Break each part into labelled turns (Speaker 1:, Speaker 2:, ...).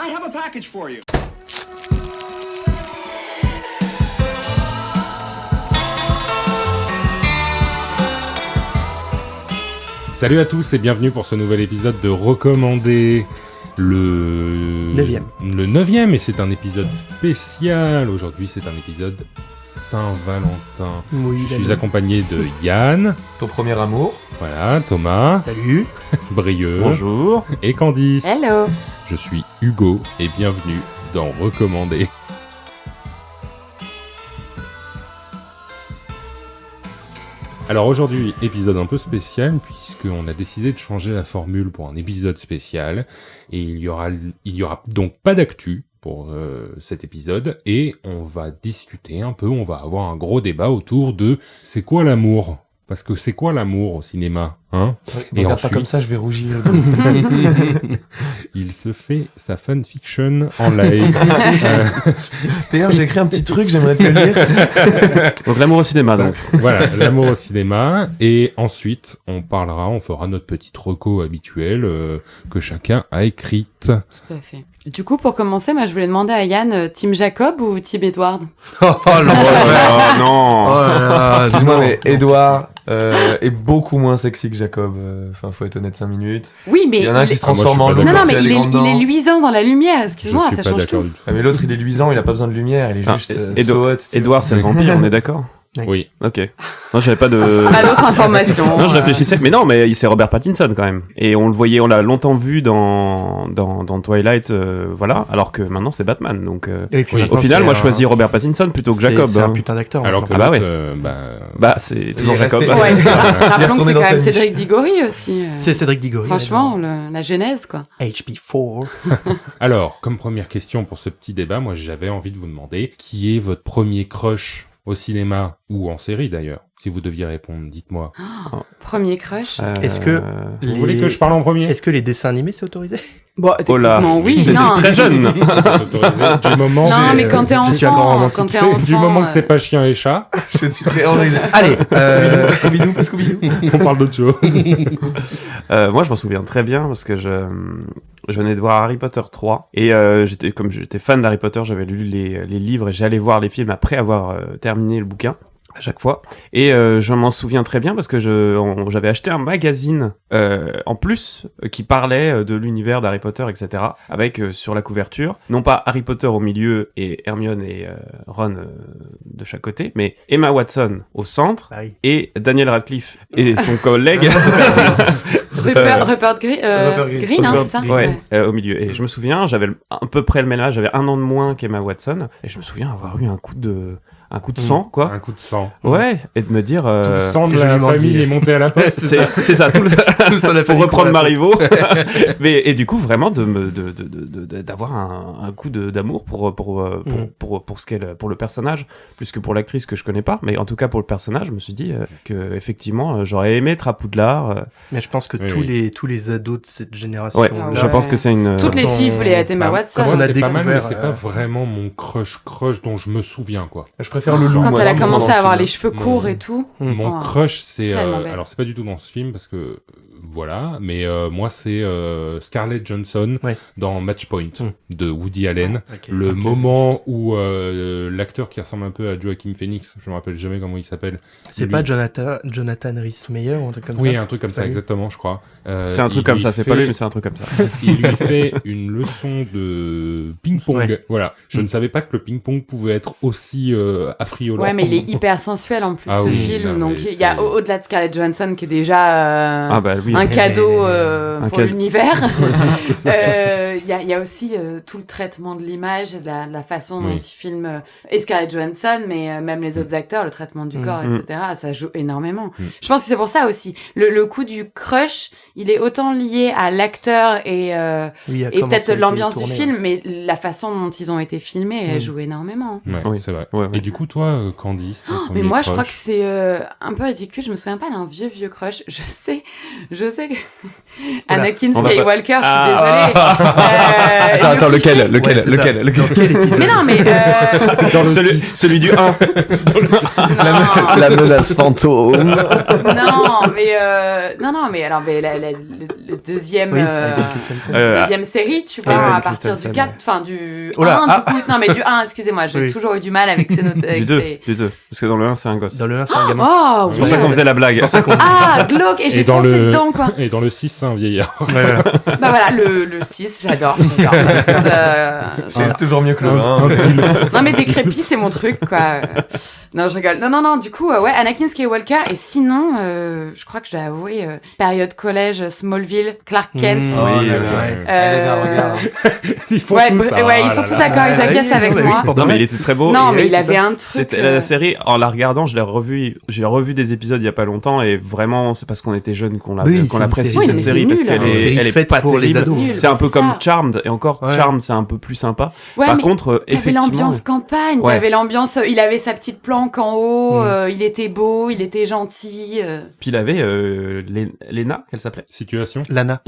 Speaker 1: I have a package for you.
Speaker 2: Salut à tous et bienvenue pour ce nouvel épisode de Recommandé, le 9e, et c'est un épisode spécial. Aujourd'hui c'est un épisode Saint-Valentin.
Speaker 3: Oui,
Speaker 2: je suis accompagné de Yann,
Speaker 4: ton premier amour.
Speaker 2: Voilà, Thomas.
Speaker 3: Salut.
Speaker 2: Brieux.
Speaker 5: Bonjour.
Speaker 2: Et Candice.
Speaker 6: Hello.
Speaker 2: Je suis Hugo et bienvenue dans Recommandé. Alors aujourd'hui, épisode un peu spécial puisqu'on a décidé de changer la formule pour un épisode spécial et il y aura donc pas d'actu pour cet épisode et on va discuter un peu, on va avoir un gros débat autour de c'est quoi l'amour ? Parce que c'est quoi l'amour au cinéma, hein ?
Speaker 4: Et regarde ensuite, pas comme ça, je vais rougir.
Speaker 2: Il se fait sa fanfiction en live.
Speaker 4: D'ailleurs, j'ai écrit un petit truc, j'aimerais te le lire.
Speaker 5: Donc l'amour au cinéma, donc.
Speaker 2: Voilà, l'amour au cinéma. Et ensuite, on fera notre petite reco habituelle que chacun a écrite.
Speaker 6: Tout à fait. Du coup, pour commencer, moi, je voulais demander à Yann, Team Jacob ou Team Edward ?
Speaker 5: Oh non.
Speaker 4: Excuse-moi, mais Edouard est beaucoup moins sexy que Jacob. Enfin, faut être honnête 5 minutes.
Speaker 6: Oui, mais
Speaker 4: il y en a un qui se transforme en loup.
Speaker 6: Non, mais il est luisant dans la lumière. Excuse-moi, ça change tout.
Speaker 4: Ah, mais l'autre, il est luisant, il a pas besoin de lumière, il est juste sotte.
Speaker 5: Edouard, c'est le vampire, on est d'accord ?
Speaker 2: Oui.
Speaker 5: Ok. Non, j'avais pas de...
Speaker 6: Pas d'autres informations.
Speaker 5: Non, je réfléchissais. Mais non, mais c'est Robert Pattinson quand même. Et on l'a longtemps vu dans Twilight, voilà. Alors que maintenant c'est Batman. Donc, au final, moi je choisis Robert Pattinson plutôt que Jacob.
Speaker 3: C'est un putain d'acteur.
Speaker 2: Alors que
Speaker 5: c'est toujours Jacob.
Speaker 6: Ouais, rappelons que c'est quand même Cédric Diggory aussi.
Speaker 3: C'est Cédric Diggory.
Speaker 6: Franchement, la genèse, quoi.
Speaker 3: HP4.
Speaker 2: Alors, comme première question pour ce petit débat, moi j'avais envie de vous demander qui est votre premier crush au cinéma ou en série d'ailleurs. Si vous deviez répondre, dites-moi.
Speaker 6: Premier crush.
Speaker 3: Est-ce que
Speaker 2: vous voulez que je parle en premier ?
Speaker 3: Est-ce que les dessins animés c'est autorisé ?
Speaker 6: Bon, techniquement, oui.
Speaker 5: T'es
Speaker 6: Non.
Speaker 5: très jeune.
Speaker 2: Autorisé du moment.
Speaker 6: Non, mais quand t'es enfant,
Speaker 2: Du moment que c'est pas chien et chat.
Speaker 4: Je suis terrorisé.
Speaker 3: Allez,
Speaker 4: Scooby-Doo.
Speaker 2: On parle d'autre chose.
Speaker 5: Moi, je m'en souviens très bien parce que je venais de voir Harry Potter 3 et j'étais fan d'Harry Potter, j'avais lu les livres et j'allais voir les films après avoir terminé le bouquin à chaque fois. Et je m'en souviens très bien parce que j'avais acheté un magazine en plus qui parlait de l'univers d'Harry Potter, etc. Avec sur la couverture, non pas Harry Potter au milieu et Hermione et Ron de chaque côté, mais Emma Watson au centre et Daniel Radcliffe et son collègue
Speaker 6: Rupert Green, hein, c'est ça ?
Speaker 5: Ouais, au milieu. Et je me souviens, j'avais à peu près le même âge, j'avais 1 an de moins qu'Emma Watson, et je me souviens avoir eu un coup de sang, quoi.
Speaker 2: Un coup de sang.
Speaker 5: Ouais, et de me dire...
Speaker 2: Tout le sang de la famille est monté à la poste.
Speaker 5: c'est ça, tout le pour reprendre Marivaux. Et du coup, vraiment, d'avoir un coup d'amour pour ce qu'elle, pour le personnage, plus que pour l'actrice que je connais pas, mais en tout cas pour le personnage, je me suis dit que effectivement, j'aurais aimé être à Poudlard.
Speaker 3: Mais je pense que tous les ados de cette génération...
Speaker 5: Ouais, je pense que c'est une...
Speaker 6: Toutes les filles voulaient être Emma Watson.
Speaker 2: C'est pas mal, mais c'est pas vraiment mon crush dont je me souviens, quoi.
Speaker 4: Je préfère le loup.
Speaker 6: Quand elle a commencé à avoir les cheveux courts et tout.
Speaker 2: Mon crush, c'est... alors, c'est pas du tout dans ce film, parce que... Voilà, mais moi, c'est Scarlett Johansson dans Match Point de Woody Allen. Moment où l'acteur qui ressemble un peu à Joaquin Phoenix, je me rappelle jamais comment il s'appelle.
Speaker 3: C'est pas Jonathan Rhys-Meyer ou un truc comme ça ?
Speaker 2: Oui, un truc comme ça, exactement, je crois.
Speaker 5: C'est un truc comme ça, c'est pas lui, mais c'est un truc comme ça.
Speaker 2: Il lui fait une leçon de ping-pong.
Speaker 3: Ouais.
Speaker 2: Voilà. Je ne savais pas que le ping-pong pouvait être aussi affriolant.
Speaker 6: Ouais, mais il est hyper sensuel en plus, ce film.
Speaker 2: Non,
Speaker 6: donc, il y a au-delà de Scarlett Johansson qui est déjà un cadeau pour l'univers. Il y a aussi tout le traitement de l'image, la façon dont il filme et Scarlett Johansson, mais même les autres acteurs, le traitement du corps, etc. Ça joue énormément. Je pense que c'est pour ça aussi. Le coup du crush, il est autant lié à l'acteur et peut-être l'ambiance du film, mais la façon dont ils ont été filmés, elle joue énormément.
Speaker 2: Ouais, oui, c'est vrai. Ouais. Et du coup, toi, Candice,
Speaker 6: mais moi, je crois que c'est un peu ridicule. Je me souviens pas d'un vieux crush. Je sais c'est Anakin Skywalker, je suis désolée.
Speaker 4: Attends, lequel
Speaker 6: Mais non, mais...
Speaker 5: Dans celui du 1.
Speaker 4: La menace fantôme.
Speaker 6: Non, mais alors, le deuxième... deuxième série, tu vois, à partir du 4, enfin du 1, du coup. Non, mais du 1, excusez-moi, j'ai toujours eu du mal avec ces notes.
Speaker 5: Du 2, parce que dans le 1, c'est un gosse.
Speaker 3: Dans le 1, c'est un gamin.
Speaker 6: Oh,
Speaker 5: c'est pour ça qu'on faisait la blague.
Speaker 6: glauque, et j'ai foncé dedans, quoi.
Speaker 2: Et dans le 6, c'est un vieillard.
Speaker 6: Bah voilà, le 6, j'adore.
Speaker 4: C'est toujours mieux que le 1.
Speaker 6: Non, mais décrépit, c'est mon truc, quoi. Non, je rigole. Non, du coup, ouais, Anakin Skywalker, et sinon, je crois que je dois avouer, période collège, Smallville, Clark Kent.
Speaker 2: Ils font tout ça.
Speaker 6: Ouais, ils sont tous d'accord, ils acquiescent avec moi.
Speaker 5: Non, mais il était très beau.
Speaker 6: Non, mais il avait un truc.
Speaker 5: C'était la série, en la regardant, j'ai revu des épisodes il y a pas longtemps, et vraiment, c'est parce qu'on était jeunes qu'on apprécie cette série, parce qu'elle est pas terrible. C'est un peu comme Charmed, et encore, Charmed, c'est un peu plus sympa. Par contre, effectivement.
Speaker 6: T'avais l'ambiance campagne, t'avais l'ambiance, il avait sa petite planque en haut, il était beau, il était gentil.
Speaker 5: Puis il avait Lena, qu'elle s'appelait?
Speaker 2: Situation.
Speaker 5: Lana,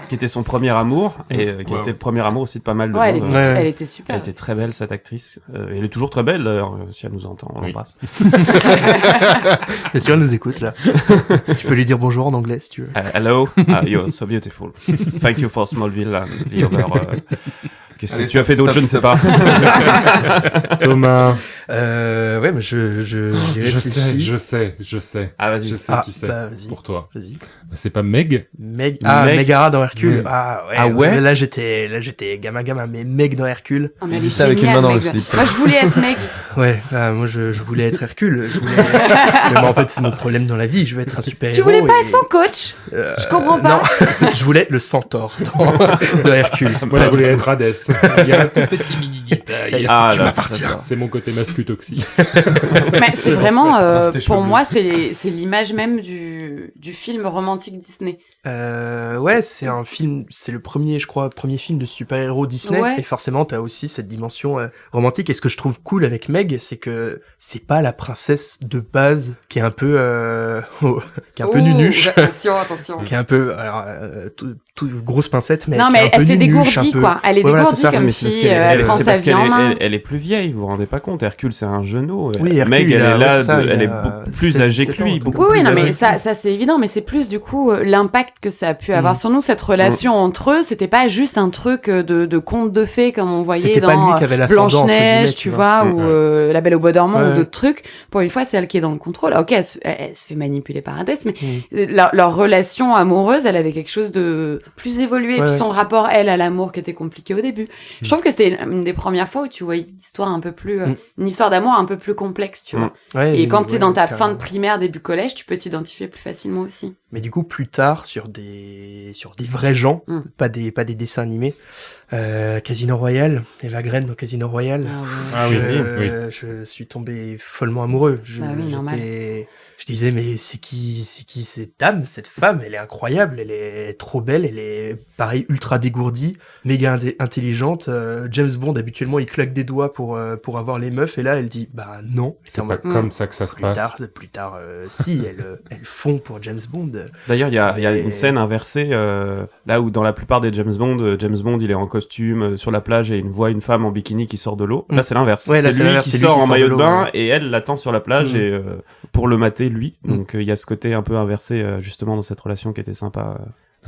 Speaker 5: qui était son premier amour, et qui était le premier amour aussi de pas mal de monde.
Speaker 6: Elle était super.
Speaker 5: Elle était très belle, cette actrice. Elle est toujours très belle, d'ailleurs, si elle nous entend, on l'embrasse.
Speaker 3: Bien sûr, elle nous écoute, là. Tu peux lui dire bonjour en anglais, si tu veux.
Speaker 5: Hello, you're so beautiful. Thank you for Smallville and the other... Qu'est-ce que tu as fait d'autre? Je ne sais pas.
Speaker 2: Thomas.
Speaker 3: Ouais, mais
Speaker 2: je sais.
Speaker 5: Ah, vas-y.
Speaker 2: Je sais qui c'est.
Speaker 3: Vas-y.
Speaker 2: Pour toi.
Speaker 3: Vas-y.
Speaker 2: C'est pas Meg?
Speaker 3: Megara dans Hercule.
Speaker 2: Oui.
Speaker 3: Ah ouais. Là, j'étais gamin, mais Meg dans Hercule.
Speaker 6: Oh, mais elle est
Speaker 4: ça avec une main dans le slip.
Speaker 6: Moi, je voulais être Meg.
Speaker 3: Ouais, moi, je voulais être Hercule. Mais en fait, c'est mon problème dans la vie. Je veux être un super-héros.
Speaker 6: Tu voulais pas être son coach? Je comprends pas.
Speaker 3: Non, je voulais être le centaure dans Hercule.
Speaker 2: Moi, je voulais être Hadès. Il y a un tout petit mini détail.
Speaker 3: Tu m'appartiens.
Speaker 2: C'est mon côté mascutoxie.
Speaker 6: Mais c'est vraiment, pour moi, c'est l'image même du film romantique Disney.
Speaker 3: Ouais, c'est un film, c'est le premier film de super-héros Disney.
Speaker 6: Ouais.
Speaker 3: Et forcément, t'as aussi cette dimension romantique. Et ce que je trouve cool avec Meg, c'est que c'est pas la princesse de base qui est un peu, nunuche.
Speaker 6: Attention.
Speaker 3: Qui est un peu, grosse pincette, mais
Speaker 6: non, mais elle fait des gourdis, quoi. Elle est dégourdie comme fille, elle prend sa vie en main.
Speaker 5: Elle est plus vieille, vous vous rendez pas compte. Hercule, c'est un genou.
Speaker 3: Oui, Hercule,
Speaker 5: Meg, elle est beaucoup plus âgée que lui.
Speaker 6: Oui, non, mais ça c'est évident, mais c'est plus, du coup, l'impact que ça a pu avoir sur nous, cette relation entre eux. C'était pas juste un truc de conte de fées comme on voyait dans Blanche-Neige, tu vois, ou La Belle au Bois dormant, ou d'autres trucs. Pour une fois, c'est elle qui est dans le contrôle. Ok, elle se fait manipuler par Hadès, mais leur relation amoureuse, elle avait quelque chose de plus évolué. Puis son rapport, elle, à l'amour qui était compliqué au début. Je trouve que c'était une des premières fois où tu voyais une histoire un peu plus, une histoire d'amour un peu plus complexe, tu vois. Et quand t'es dans ta fin de primaire, début collège, tu peux t'identifier plus facilement aussi.
Speaker 3: Mais du coup, plus tard, sur des vrais gens, pas des dessins animés, Casino Royale, Eva Green dans Casino Royale. Je suis tombé follement amoureux. Je disais, mais c'est qui cette dame, cette femme? Elle est incroyable, elle est trop belle, elle est pareil ultra dégourdie, méga intelligente. James Bond habituellement il claque des doigts pour avoir les meufs, et là elle dit bah non.
Speaker 2: C'est pas comme ça que ça se passe.
Speaker 3: Plus tard, si elles font pour James Bond.
Speaker 5: D'ailleurs il y a une scène inversée là où dans la plupart des James Bond il est en costume sur la plage et il voit une femme en bikini qui sort de l'eau. Là c'est l'inverse.
Speaker 3: Ouais,
Speaker 5: c'est lui qui sort en maillot de bain et elle l'attend sur la plage et pour le mater lui. Donc il y a ce côté un peu inversé justement dans cette relation qui était sympa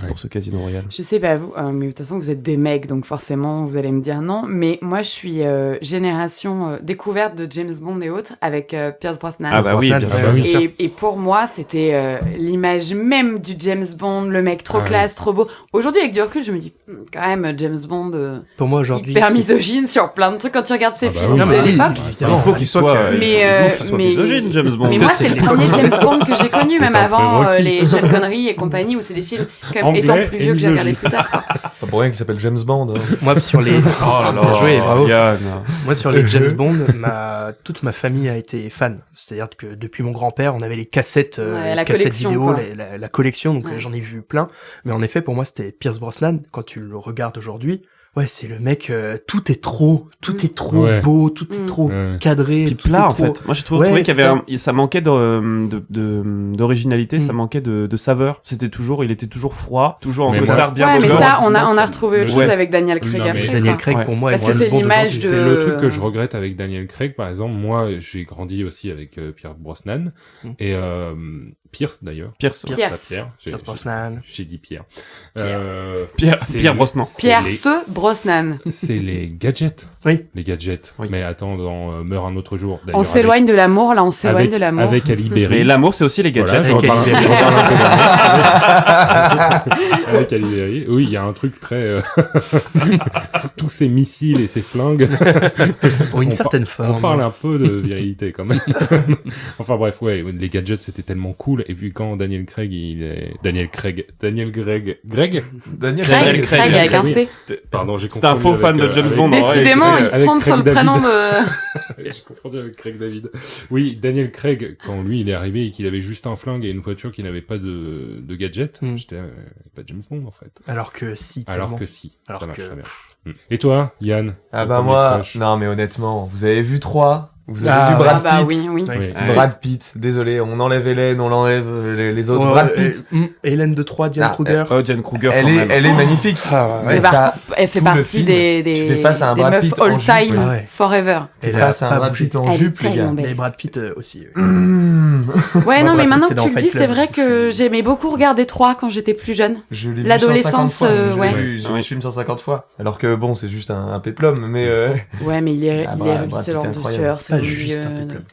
Speaker 5: pour ce Casino Royale.
Speaker 6: Je sais pas vous, mais de toute façon vous êtes des mecs, donc forcément vous allez me dire non. Mais moi je suis génération découverte de James Bond et autres avec Pierce Brosnan.
Speaker 5: Ah bah oui, bien sûr.
Speaker 6: Et pour moi c'était l'image même du James Bond, le mec trop classe, trop beau. Aujourd'hui avec du recul je me dis quand même James Bond
Speaker 3: pour moi aujourd'hui
Speaker 6: hyper misogyne sur plein de trucs quand tu regardes ses films de l'époque.
Speaker 5: Il faut qu'il soit misogyne James Bond.
Speaker 6: Mais moi c'est le premier James Bond que j'ai connu, même avant les Sean Connery et compagnie, où c'est des films comme étant plus vieux que j'ai regardé plus tard.
Speaker 4: Pas pour rien qu'il s'appelle James Bond.
Speaker 3: Moi sur les
Speaker 5: bien
Speaker 3: joué, bravo. Moi sur les James Bond, toute ma famille a été fan. C'est-à-dire que depuis mon grand-père, on avait les cassettes, vidéo, la collection, donc j'en ai vu plein. Mais en effet, pour moi, c'était Pierce Brosnan. Quand tu le regardes aujourd'hui, Ouais, c'est le mec, tout est trop beau, tout est trop cadré,
Speaker 5: puis plat en fait. Moi j'ai trouvé qu'il y avait ça manquait d'originalité, ça manquait de saveur. Il était toujours froid, toujours en costard bien beau.
Speaker 6: Ouais, mais ça on a retrouvé autre chose avec Daniel Craig après.
Speaker 3: Daniel Craig pour moi,
Speaker 6: parce que c'est l'image de.
Speaker 2: C'est le truc que je regrette avec Daniel Craig, par exemple. Moi, j'ai grandi aussi avec Pierce Brosnan et Pierce d'ailleurs.
Speaker 5: Pierce
Speaker 3: Brosnan.
Speaker 2: J'ai dit Pierre.
Speaker 5: Pierre Brosnan.
Speaker 6: Pierce Brosnan.
Speaker 2: C'est les gadgets.
Speaker 3: Oui.
Speaker 2: Les gadgets. Oui. Mais attends, dans Meurt un autre jour.
Speaker 6: On s'éloigne de l'amour, là, on s'éloigne de l'amour.
Speaker 2: Avec Ali Berry.
Speaker 5: Mais l'amour, c'est aussi les gadgets.
Speaker 2: Avec Ali Berry. Oui, il y a un truc très... tous ces missiles et ces flingues.
Speaker 3: Ont une certaine forme.
Speaker 2: On parle un peu de virilité, quand même. Enfin bref, les gadgets, c'était tellement cool. Et puis quand Daniel Craig
Speaker 6: avec un C.
Speaker 2: Pardon, j'ai confondu.
Speaker 5: C'est un faux fan de James Bond.
Speaker 6: Décidément, il se trompe sur le prénom de...
Speaker 2: J'ai confondu avec Craig David. Oui, Daniel Craig, quand lui il est arrivé et qu'il avait juste un flingue et une voiture qui n'avait pas de gadget, j'étais c'est pas James Bond en fait.
Speaker 3: Alors que si.
Speaker 2: Ça marche très bien. Et toi, Yann?
Speaker 4: Ah bah moi, non mais honnêtement, vous avez vu 3? Vous avez vu Brad Pitt?
Speaker 6: Oui.
Speaker 4: Brad Pitt, désolé, on enlève Hélène, on enlève les autres. Brad Pitt.
Speaker 3: Hélène de Troyes, Diane Kruger.
Speaker 5: Diane Kruger,
Speaker 4: elle est magnifique.
Speaker 6: Elle fait partie des meufs all time forever.
Speaker 4: Tu fais face à un Brad Pitt en jupe, les gars.
Speaker 3: Mais Brad Pitt aussi.
Speaker 6: Ouais, non, mais maintenant que tu le dis, c'est vrai que j'aimais beaucoup regarder 3 quand j'étais plus jeune.
Speaker 4: Je l'ai vu
Speaker 6: l'adolescence,
Speaker 4: 150 fois. J'ai vu le film 150 fois. Alors que bon, c'est juste un péplum, mais...
Speaker 6: Ouais, mais il est ce genre de sueur,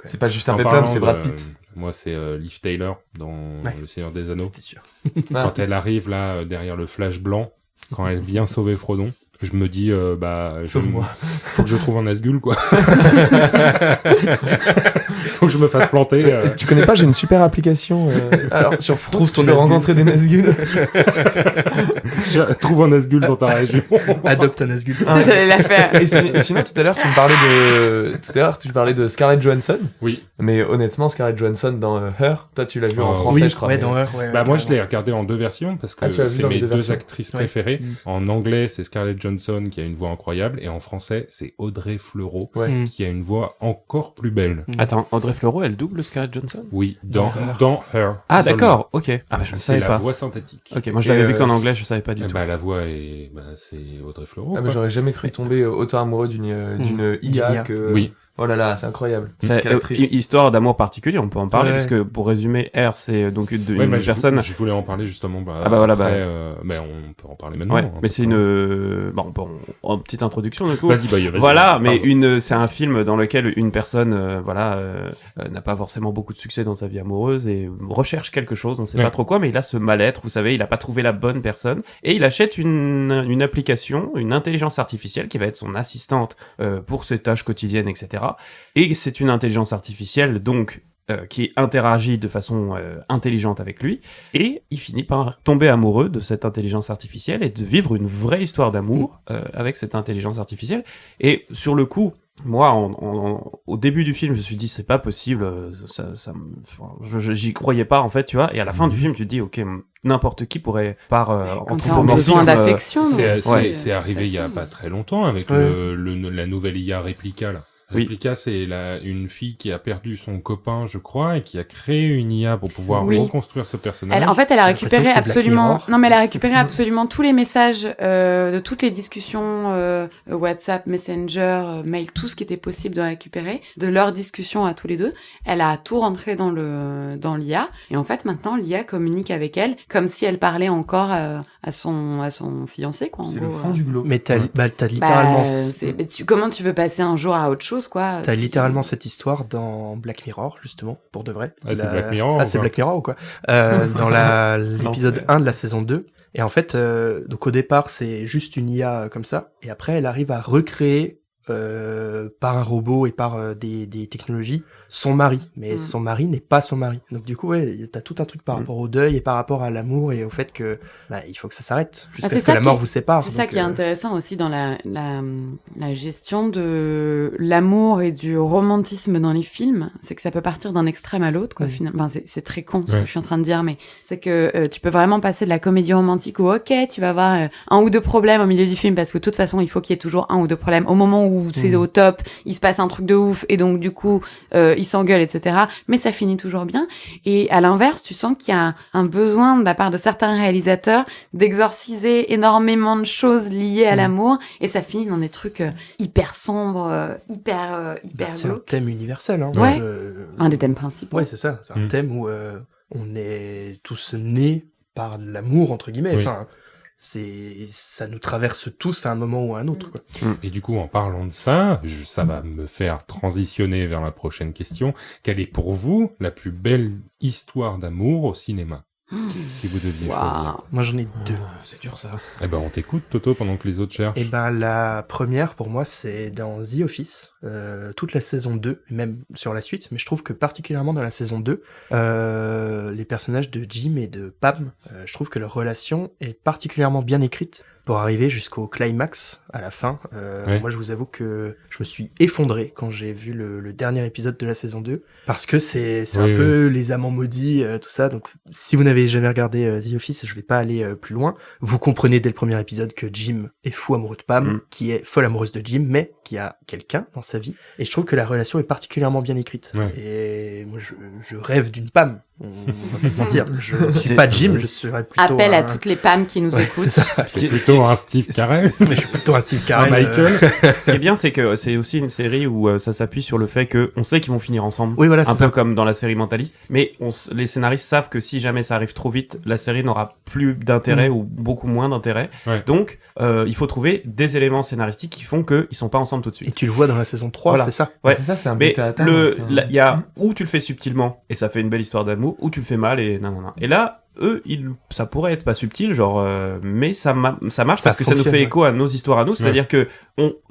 Speaker 4: c'est pas juste un péplum, c'est Brad Pitt.
Speaker 2: Moi, c'est Liv Taylor dans Le Seigneur des Anneaux.
Speaker 3: C'était sûr.
Speaker 2: Quand elle arrive là, derrière le flash blanc, quand elle vient sauver Frodon, je me dis,
Speaker 4: sauve-moi.
Speaker 2: Faut que je trouve un Nazgûl, quoi. Faut que je me fasse planter.
Speaker 4: Tu connais pas, j'ai une super application. Alors, sur Fruits, tu peux rencontrer des Nazgûl.
Speaker 2: Trouve un Nazgûl dans ta région.
Speaker 3: Adopte un Nazgûl.
Speaker 6: J'allais la faire.
Speaker 4: Et sinon, tout à l'heure, tu parlais de Scarlett Johansson.
Speaker 2: Oui.
Speaker 4: Mais honnêtement, Scarlett Johansson dans Her, toi, tu l'as vu en français, je crois.
Speaker 3: Oui, dans Her,
Speaker 2: moi, je l'ai regardé en 2 versions parce que c'est mes 2 actrices préférées. En anglais, c'est Scarlett Johansson qui a une voix incroyable et en français, c'est Audrey Fleurot qui a une voix encore plus belle.
Speaker 5: Attends, Audrey Fleurot, elle double Scarlett Johansson?
Speaker 2: Oui, dans Her.
Speaker 5: Ah d'accord, ok. Ah bah je ne savais pas.
Speaker 2: C'est la voix synthétique.
Speaker 5: Ok, moi je l'avais vu qu'en anglais, je savais pas du tout.
Speaker 2: Bah la voix est, c'est Audrey Fleurot.
Speaker 4: Ah bah j'aurais jamais cru tomber autant amoureux d'une IA que.
Speaker 2: Oui.
Speaker 4: Oh là là, c'est incroyable.
Speaker 5: C'est histoire d'amour particulier, on peut en parler, parce que pour résumer, R, c'est donc une personne...
Speaker 2: Je voulais en parler justement, après, on peut en parler maintenant.
Speaker 5: Ouais, mais c'est une... en petite introduction, du coup.
Speaker 2: Vas-y.
Speaker 5: Voilà, mais c'est un film dans lequel une personne, n'a pas forcément beaucoup de succès dans sa vie amoureuse et recherche quelque chose, on sait pas trop quoi, mais il a ce mal-être, vous savez, il a pas trouvé la bonne personne, et il achète une application, une intelligence artificielle qui va être son assistante pour ses tâches quotidiennes, etc. Et c'est une intelligence artificielle, donc, qui interagit de façon intelligente avec lui, et il finit par tomber amoureux de cette intelligence artificielle et de vivre une vraie histoire d'amour avec cette intelligence artificielle. Et sur le coup, moi, au début du film, je me suis dit, c'est pas possible, j'y croyais pas, en fait, tu vois, et à la fin du film, tu te dis, ok, n'importe qui pourrait, par
Speaker 6: anthropomorphisme, besoin d'affection.
Speaker 2: C'est arrivé il y a pas très longtemps avec la nouvelle IA Replica, là. Replica, c'est une fille qui a perdu son copain, je crois, et qui a créé une IA pour pouvoir reconstruire ce personnage.
Speaker 6: Elle a récupéré absolument... Non, mais elle a récupéré absolument tous les messages de toutes les discussions WhatsApp, Messenger, mail, tout ce qui était possible de récupérer, de leurs discussions à tous les deux. Elle a tout rentré dans l'IA, et en fait, maintenant, l'IA communique avec elle comme si elle parlait encore à son fiancé, quoi.
Speaker 4: C'est le fond du globe.
Speaker 3: Mais t'as littéralement...
Speaker 6: Comment tu veux passer un jour à autre chose, quoi.
Speaker 3: T'as littéralement cette histoire dans Black Mirror, justement, pour de vrai.
Speaker 2: C'est Black Mirror.
Speaker 3: C'est Black Mirror ou quoi? Dans l'épisode 1 de la saison 2. Et en fait, donc au départ, c'est juste une IA comme ça. Et après, elle arrive à recréer par un robot et par des technologies son mari, mais son mari n'est pas son mari. Donc du coup, ouais, t'as tout un truc par rapport au deuil et par rapport à l'amour et au fait que il faut que ça s'arrête jusqu'à ce que la mort vous sépare.
Speaker 6: C'est ça qui est intéressant aussi dans la gestion de l'amour et du romantisme dans les films, c'est que ça peut partir d'un extrême à l'autre, quoi. Finalement, c'est très con ce que je suis en train de dire, mais c'est que tu peux vraiment passer de la comédie romantique où ok, tu vas avoir un ou deux problèmes au milieu du film parce que de toute façon, il faut qu'il y ait toujours un ou deux problèmes. Au moment où c'est au top, il se passe un truc de ouf et donc du coup, ils s'engueulent, etc. Mais ça finit toujours bien. Et à l'inverse, tu sens qu'il y a un besoin de la part de certains réalisateurs d'exorciser énormément de choses liées à l'amour et ça finit dans des trucs hyper sombres, hyper
Speaker 3: c'est un thème universel. Hein.
Speaker 6: Ouais. Un des thèmes principaux.
Speaker 3: Ouais, c'est ça. C'est un thème où on est tous nés par l'amour, entre guillemets. Enfin, ça nous traverse tous à un moment ou à un autre. Quoi.
Speaker 2: Et du coup, en parlant de ça, ça va me faire transitionner vers la prochaine question. Quelle est pour vous la plus belle histoire d'amour au cinéma ? Si vous deviez choisir.
Speaker 3: Moi j'en ai deux.
Speaker 5: C'est dur ça.
Speaker 2: Eh ben on t'écoute Toto pendant que les autres cherchent.
Speaker 3: Eh ben la première pour moi c'est dans The Office, toute la saison 2, même sur la suite, mais je trouve que particulièrement dans la saison 2, les personnages de Jim et de Pam, je trouve que leur relation est particulièrement bien écrite pour arriver jusqu'au climax à la fin. Moi je vous avoue que je me suis effondré quand j'ai vu le dernier épisode de la saison 2, parce que c'est un peu les amants maudits, tout ça. Donc si vous n'avez jamais regardé The Office, je vais pas aller plus loin. Vous comprenez dès le premier épisode que Jim est fou amoureux de Pam, qui est folle amoureuse de Jim, mais qui a quelqu'un dans sa vie. Et je trouve que la relation est particulièrement bien écrite. Et moi je rêve d'une Pam. On va pas se mentir. Je suis pas Jim, je serais plutôt
Speaker 6: appel à toutes les Pam qui nous écoutent.
Speaker 2: C'est plutôt un Steve Carell.
Speaker 3: Mais je suis plutôt un Steve Carell.
Speaker 2: Michael.
Speaker 5: Ce qui est bien, c'est que c'est aussi une série où ça s'appuie sur le fait que on sait qu'ils vont finir ensemble.
Speaker 3: Oui, voilà,
Speaker 5: un peu comme dans la série Mentaliste. Mais les scénaristes savent que si jamais ça arrive trop vite, la série n'aura plus d'intérêt ou beaucoup moins d'intérêt. Donc, il faut trouver des éléments scénaristiques qui font qu'ils sont pas ensemble tout de suite.
Speaker 3: Et tu le vois dans la saison 3, c'est ça.
Speaker 4: Ouais, c'est ça, c'est un but à atteindre.
Speaker 5: Il y a où tu le fais subtilement et ça fait une belle histoire d'amour, ou tu le fais mal et non. Et là, eux, ça pourrait être pas subtil, genre, mais ça marche parce que ça nous fait écho à nos histoires à nous. C'est-à-dire que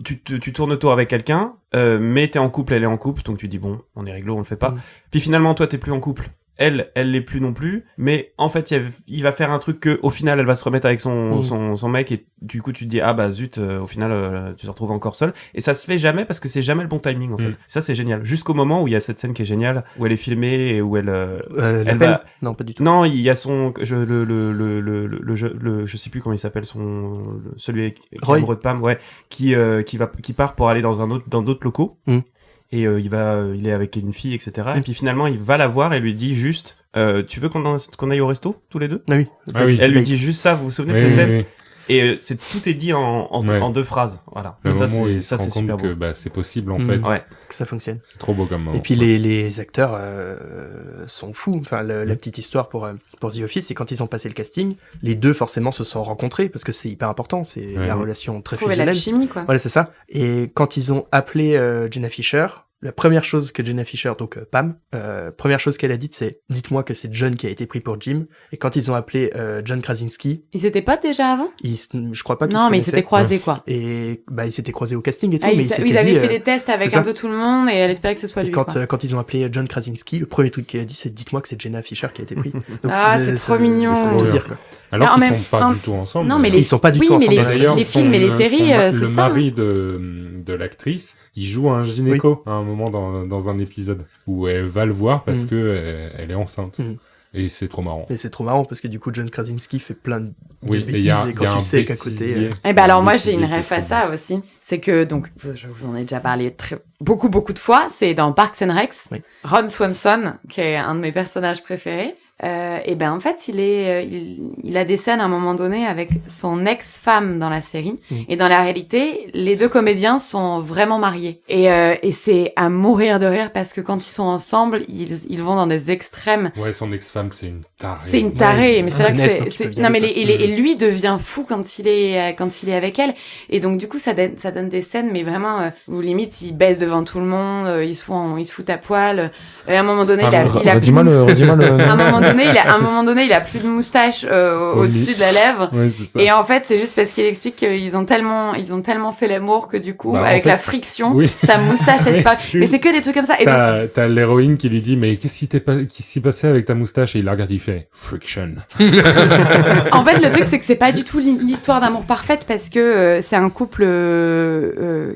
Speaker 5: tu tournes autour avec quelqu'un, mais t'es en couple, elle est en couple, donc tu dis bon, on est réglo, on le fait pas. Puis finalement, toi, t'es plus en couple. Elle l'est plus non plus, mais en fait, il va faire un truc que, au final, elle va se remettre avec son mec, et du coup, tu te dis, ah bah zut, au final, tu te retrouves encore seul. Et ça se fait jamais parce que c'est jamais le bon timing, en fait. Ça, c'est génial. Jusqu'au moment où il y a cette scène qui est géniale, où elle est filmée et où elle va...
Speaker 3: Non, pas du tout.
Speaker 5: Non, il y a je sais plus comment il s'appelle, celui qui est amoureux de Pam, qui part pour aller dans d'autres locaux. Et il est avec une fille, etc. Et puis finalement, il va la voir et lui dit juste, tu veux qu'on aille au resto, tous les deux?
Speaker 3: Oui.
Speaker 5: Elle lui dit juste ça, vous vous souvenez de cette scène? Et tout est dit en deux phrases, voilà.
Speaker 2: Le
Speaker 5: ça,
Speaker 2: moment où
Speaker 5: c'est super beau.
Speaker 2: que c'est possible en fait.
Speaker 3: Que ça fonctionne.
Speaker 2: C'est trop beau comme moment.
Speaker 3: Et puis les acteurs sont fous. Enfin, la petite histoire pour The Office, c'est quand ils ont passé le casting, les deux forcément se sont rencontrés parce que c'est hyper important. C'est la relation très fusionnelle.
Speaker 6: La chimie, quoi.
Speaker 3: Voilà, c'est ça. Et quand ils ont appelé Jenna Fischer, la première chose que Jenna Fischer, donc Pam, première chose qu'elle a dite, c'est « Dites-moi que c'est John qui a été pris pour Jim ». Et quand ils ont appelé John Krasinski...
Speaker 6: Ils étaient pas déjà avant ?
Speaker 3: Je crois pas qu'ils
Speaker 6: Non, mais ils s'étaient croisés, quoi.
Speaker 3: Et ils s'étaient croisés au casting et tout.
Speaker 6: Mais ils avaient fait des tests avec un peu tout le monde et elle espérait que ce soit lui.
Speaker 3: Quand ils ont appelé John Krasinski, le premier truc qu'elle a dit, c'est « Dites-moi que c'est Jenna Fischer qui a été pris ».
Speaker 6: C'est trop mignon.
Speaker 3: C'est pour dire, quoi.
Speaker 2: Alors qu'ils sont pas du tout ensemble.
Speaker 3: Non, mais ils sont pas du tout ensemble.
Speaker 6: Les films et les séries, c'est ça.
Speaker 2: Le mari de l'actrice, il joue un gynéco à un moment dans un épisode où elle va le voir parce que elle est enceinte. Et c'est trop marrant.
Speaker 3: Et c'est trop marrant parce que du coup, John Krasinski fait plein de bêtises et
Speaker 2: quand
Speaker 3: tu sais qu'à côté...
Speaker 6: alors moi, j'ai une ref à ça aussi. C'est que, donc, je vous en ai déjà parlé beaucoup de fois, c'est dans Parks and Rec. Ron Swanson, qui est un de mes personnages préférés. En fait, il a des scènes à un moment donné avec son ex-femme dans la série. Et dans la réalité, les deux comédiens sont vraiment mariés. Et c'est à mourir de rire parce que quand ils sont ensemble, ils vont dans des extrêmes.
Speaker 2: Ouais, son ex-femme, c'est une tarée.
Speaker 6: C'est une tarée, mais c'est vrai que c'est... Non, mais et lui devient fou quand il est avec elle. Et donc, du coup, ça donne des scènes, mais vraiment, où limite, ils baissent devant tout le monde, ils se foutent à poil. À un moment donné,
Speaker 4: redis-moi le...
Speaker 6: À un moment donné, moment donné, il a plus de moustache au-dessus de la lèvre.
Speaker 2: Ouais, c'est ça.
Speaker 6: Et en fait, c'est juste parce qu'il explique qu'ils ont tellement fait l'amour que du coup, avec la friction, sa moustache, elle disparaît. Mais c'est que des trucs comme ça. Et
Speaker 2: t'as l'héroïne qui lui dit, mais qu'est-ce qui s'est passé avec ta moustache? Et il la regarde, il fait friction.
Speaker 6: En fait, le truc, c'est que c'est pas du tout l'histoire d'amour parfaite parce que c'est un couple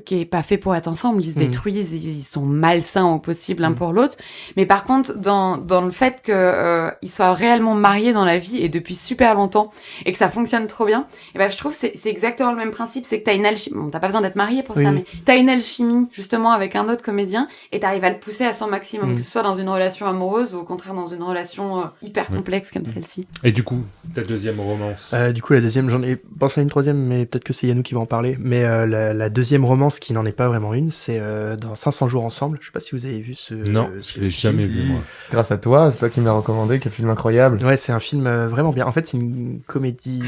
Speaker 6: qui est pas fait pour être ensemble. Ils se détruisent, ils sont malsains au possible l'un pour l'autre. Mais par contre, dans le fait que ils soient réellement mariés dans la vie et depuis super longtemps et que ça fonctionne trop bien, et ben je trouve que c'est exactement le même principe. C'est que t'as une alchimie. Bon, t'as pas besoin d'être marié pour ça, mais t'as une alchimie justement avec un autre comédien et t'arrives à le pousser à son maximum, que ce soit dans une relation amoureuse ou au contraire dans une relation hyper complexe comme celle-ci.
Speaker 2: Et du coup, ta deuxième romance?
Speaker 3: Du coup, la deuxième, j'en ai pensé à une troisième, mais peut-être que c'est Yannou qui va en parler. Mais la deuxième romance, qui n'en est pas vraiment une, c'est dans 500 jours ensemble. Je sais pas si vous avez vu ce...
Speaker 2: Non, je l'ai jamais vu, moi.
Speaker 4: Grâce à toi, c'est toi qui me l'as recommandé, quel film incroyable.
Speaker 3: Ouais, c'est un film vraiment bien. En fait, c'est une comédie...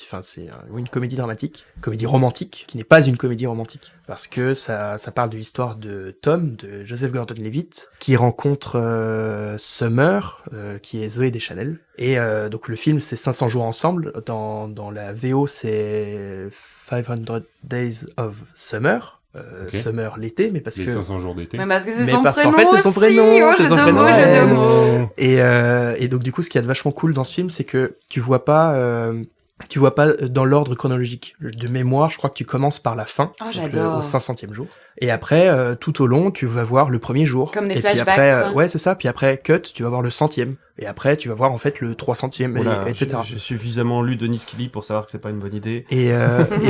Speaker 3: Enfin, c'est une comédie dramatique, comédie romantique, qui n'est pas une comédie romantique. Parce que ça parle de l'histoire de Tom, de Joseph Gordon-Levitt, qui rencontre Summer, qui est Zoé Deschanel. Et donc le film, c'est 500 jours ensemble. Dans la VO, c'est 500 Days of Summer. Summer l'été, mais parce que
Speaker 2: 500 jours d'été.
Speaker 6: Mais parce que c'est
Speaker 3: mais
Speaker 6: son
Speaker 3: parce
Speaker 6: prénom
Speaker 3: qu'en fait, c'est son
Speaker 6: aussi.
Speaker 3: prénom,
Speaker 6: Oh,
Speaker 3: c'est son
Speaker 6: jeu de
Speaker 3: prénom.
Speaker 6: mots, jeu de mots.
Speaker 3: Et donc du coup, ce qui est vachement cool dans ce film, c'est que tu vois pas dans l'ordre chronologique. De mémoire, je crois que tu commences par la fin,
Speaker 6: Oh,
Speaker 3: donc
Speaker 6: j'adore.
Speaker 3: au 500e jour. Et après, tout au long, tu vas voir le premier jour.
Speaker 6: Comme des
Speaker 3: et
Speaker 6: flashbacks,
Speaker 3: puis après,
Speaker 6: quoi.
Speaker 3: ouais, c'est ça. Puis après, cut, tu vas voir le 100e. Et après, tu vas voir en fait le 300e,
Speaker 5: Voilà,
Speaker 3: etc.
Speaker 5: J'ai suffisamment lu Denis Kelly pour savoir que c'est pas une bonne idée.
Speaker 3: Et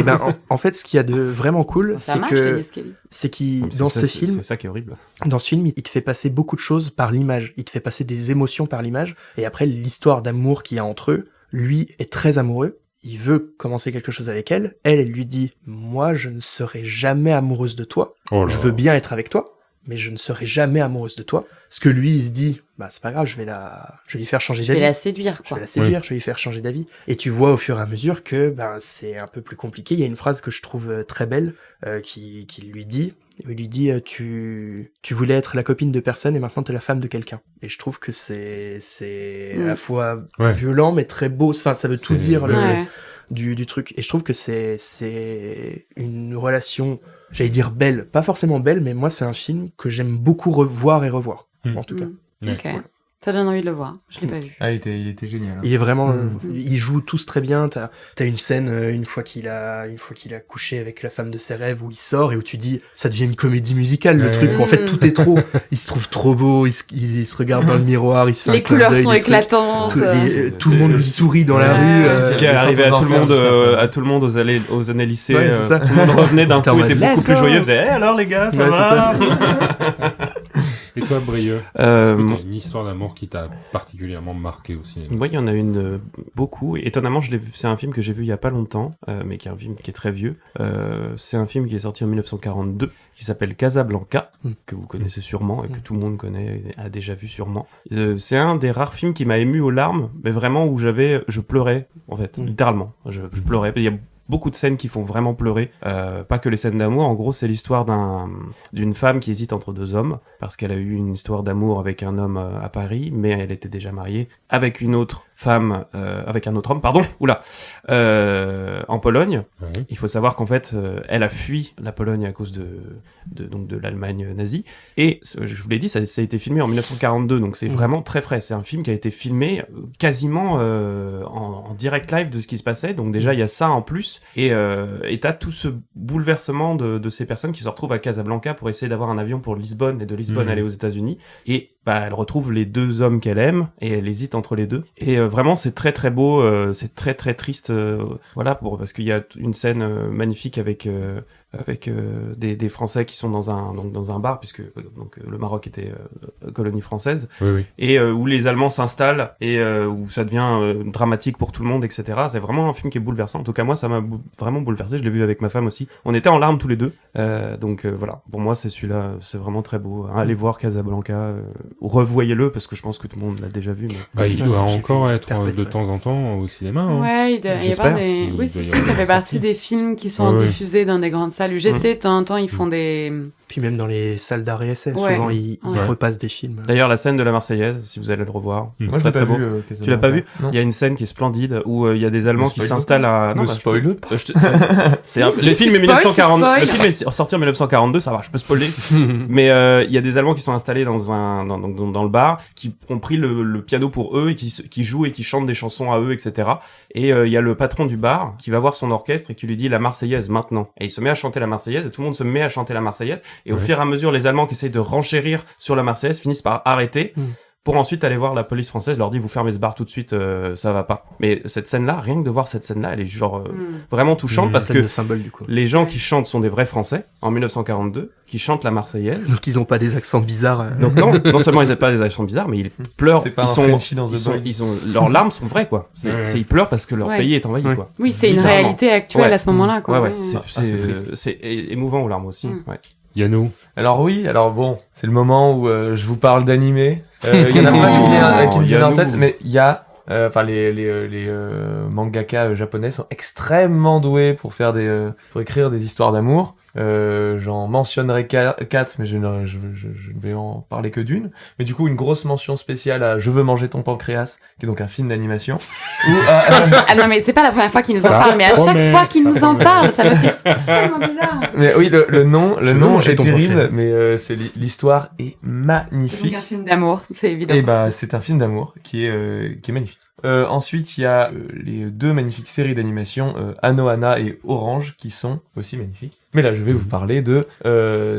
Speaker 3: ben, en fait, ce qu'il y a de vraiment cool,
Speaker 6: Ça
Speaker 3: c'est
Speaker 6: marche,
Speaker 3: que
Speaker 6: Denis Kelly.
Speaker 3: c'est qu'il
Speaker 5: Donc,
Speaker 3: dans
Speaker 5: c'est
Speaker 3: ce
Speaker 5: ça,
Speaker 3: film,
Speaker 5: c'est ça qui est horrible.
Speaker 3: dans ce film, il te fait passer beaucoup de choses par l'image. Il te fait passer des émotions par l'image. Et après, l'histoire d'amour qu'il y a entre eux, lui est très amoureux. Il veut commencer quelque chose avec elle. Elle lui dit, moi, je ne serai jamais amoureuse de toi.
Speaker 2: Oh là
Speaker 3: Je
Speaker 2: là.
Speaker 3: veux bien être avec toi, mais je ne serai jamais amoureuse de toi. Parce que lui, il se dit, bah, c'est pas grave, je vais lui faire changer
Speaker 6: Je vais
Speaker 3: d'avis.
Speaker 6: la séduire,
Speaker 3: Je
Speaker 6: quoi.
Speaker 3: vais la séduire, je vais lui faire changer d'avis. Et tu vois au fur et à mesure que ben c'est un peu plus compliqué. Il y a une phrase que je trouve très belle qui lui dit, tu voulais être la copine de personne et maintenant t'es la femme de quelqu'un. Et je trouve que c'est à la fois violent mais très beau. Enfin, ça veut tout dire du truc. Et je trouve que c'est une relation, j'allais dire belle, pas forcément belle, mais moi c'est un film que j'aime beaucoup revoir et revoir. En tout cas.
Speaker 6: Ok. Ça donne envie de le voir. Je l'ai pas vu.
Speaker 4: Ah, il était génial. Hein.
Speaker 3: Il est vraiment, ils jouent tous très bien. T'as une scène une fois qu'il a couché avec la femme de ses rêves où il sort et où tu dis, ça devient une comédie musicale le truc où en fait tout est trop. Il se trouve trop beau, il se regarde dans le miroir, il se fait un
Speaker 6: Les
Speaker 3: clin
Speaker 6: couleurs
Speaker 3: d'œil,
Speaker 6: sont
Speaker 3: des trucs.
Speaker 6: éclatantes.
Speaker 3: Tout le monde lui sourit dans la rue.
Speaker 5: Ce qui est arrivé à tout le monde aux années lycée.
Speaker 3: Ouais, c'est ça.
Speaker 5: Tout le monde revenait d'un coup, était beaucoup plus joyeux, faisait alors les gars, ça
Speaker 3: Ouais,
Speaker 5: va
Speaker 2: Et toi, Brieux, est-ce que t'as une histoire d'amour qui t'a particulièrement marqué aussi?
Speaker 5: Moi, il y en a une beaucoup. Et étonnamment, c'est un film que j'ai vu il y a pas longtemps, mais qui est un film qui est très vieux. C'est un film qui est sorti en 1942, qui s'appelle Casablanca, que vous connaissez sûrement et que tout le monde connaît, et a déjà vu sûrement. C'est un des rares films qui m'a ému aux larmes, mais vraiment où je pleurais, en fait, littéralement. Je pleurais. Il y a beaucoup de scènes qui font vraiment pleurer, pas que les scènes d'amour. En gros, c'est l'histoire d'une femme qui hésite entre deux hommes parce qu'elle a eu une histoire d'amour avec un homme à Paris, mais elle était déjà mariée avec une autre femme, avec un autre homme, en Pologne.
Speaker 2: Ouais.
Speaker 5: Il faut savoir qu'en fait, elle a fui la Pologne à cause de l'Allemagne nazie. Et je vous l'ai dit, ça a été filmé en 1942, donc c'est vraiment très frais. C'est un film qui a été filmé quasiment en direct live de ce qui se passait. Donc déjà, il y a ça en plus. Et t'as tout ce bouleversement de ces personnes qui se retrouvent à Casablanca pour essayer d'avoir un avion pour Lisbonne et de Lisbonne aller aux États-Unis. Et elle retrouve les deux hommes qu'elle aime et elle hésite entre les deux. Et vraiment, c'est très très beau, c'est très très triste, parce qu'il y a une scène magnifique avec des Français qui sont dans un bar, puisque le Maroc était colonie française, et où les Allemands s'installent et où ça devient dramatique pour tout le monde, etc. C'est vraiment un film qui est bouleversant. En tout cas, moi, ça m'a vraiment bouleversé. Je l'ai vu avec ma femme aussi. On était en larmes tous les deux. Voilà. Pour moi, c'est celui-là. C'est vraiment très beau. Allez voir Casablanca. revoyez-le parce que je pense que tout le monde l'a déjà vu. Mais...
Speaker 2: il doit encore être de temps en temps au cinéma. Hein.
Speaker 6: Ouais, il y a pas des... Oui, si, ça fait partie des films qui sont diffusés dans des grandes salles. UGC, de temps en temps, ils font des...
Speaker 3: Puis même dans les salles d'arrêt essai, souvent ils repassent des films.
Speaker 5: D'ailleurs, la scène de la Marseillaise, si vous allez le revoir.
Speaker 4: Moi, je l'ai pas vu.
Speaker 5: Tu l'as pas vu ? Il y a une scène qui est splendide où il y a des Allemands qui s'installent à...
Speaker 4: Ne spoil pas.
Speaker 5: Le film est 1940. Le film est sorti en 1942, ça va, je peux spoiler. Mais il y a des Allemands qui sont installés dans le bar, qui ont pris le piano pour eux et qui jouent et qui chantent des chansons à eux, etc. Et il y a le patron du bar qui va voir son orchestre et qui lui dit la Marseillaise maintenant. Et il se met à chanter la Marseillaise et tout le monde se met à chanter la Marseillaise. Et au fur et à mesure, les Allemands qui essayent de renchérir sur la Marseillaise finissent par arrêter pour ensuite aller voir la police française, leur dit vous fermez ce bar tout de suite, ça va pas. Mais cette scène-là, rien que de voir cette scène-là, elle est genre vraiment touchante parce que
Speaker 3: symbole, du coup.
Speaker 5: Les gens qui chantent sont des vrais Français en 1942, qui chantent la Marseillaise.
Speaker 3: Donc ils ont pas des accents bizarres.
Speaker 5: Donc non seulement ils n'ont pas des accents bizarres, mais ils pleurent.
Speaker 4: C'est pas
Speaker 5: leurs larmes sont vraies quoi. Ils pleurent parce que leur pays est envahi quoi.
Speaker 6: Oui, c'est une réalité actuelle à ce moment-là quoi.
Speaker 5: Ouais. C'est émouvant aux larmes aussi. Ouais.
Speaker 2: Yannou.
Speaker 4: Alors bon, c'est le moment où je vous parle d'animé. Il y en a plein qui me viennent en tête, mais il y a les mangaka japonais sont extrêmement doués pour écrire des histoires d'amour. J'en mentionnerai 4, mais je ne vais en parler que d'une. Mais du coup, une grosse mention spéciale à Je veux manger ton pancréas, qui est donc un film d'animation.
Speaker 6: Non, mais c'est pas la première fois qu'il nous en parle, mais à chaque fois qu'il nous en parle, ça me fait tellement bizarre.
Speaker 4: Mais oui, le nom est terrible, mais l'histoire est magnifique.
Speaker 6: C'est donc un film d'amour, c'est évident.
Speaker 4: Et c'est un film d'amour qui est magnifique. Ensuite, il y a les 2 magnifiques séries d'animation, Anohana et Orange, qui sont aussi magnifiques. Mais là, je vais vous parler de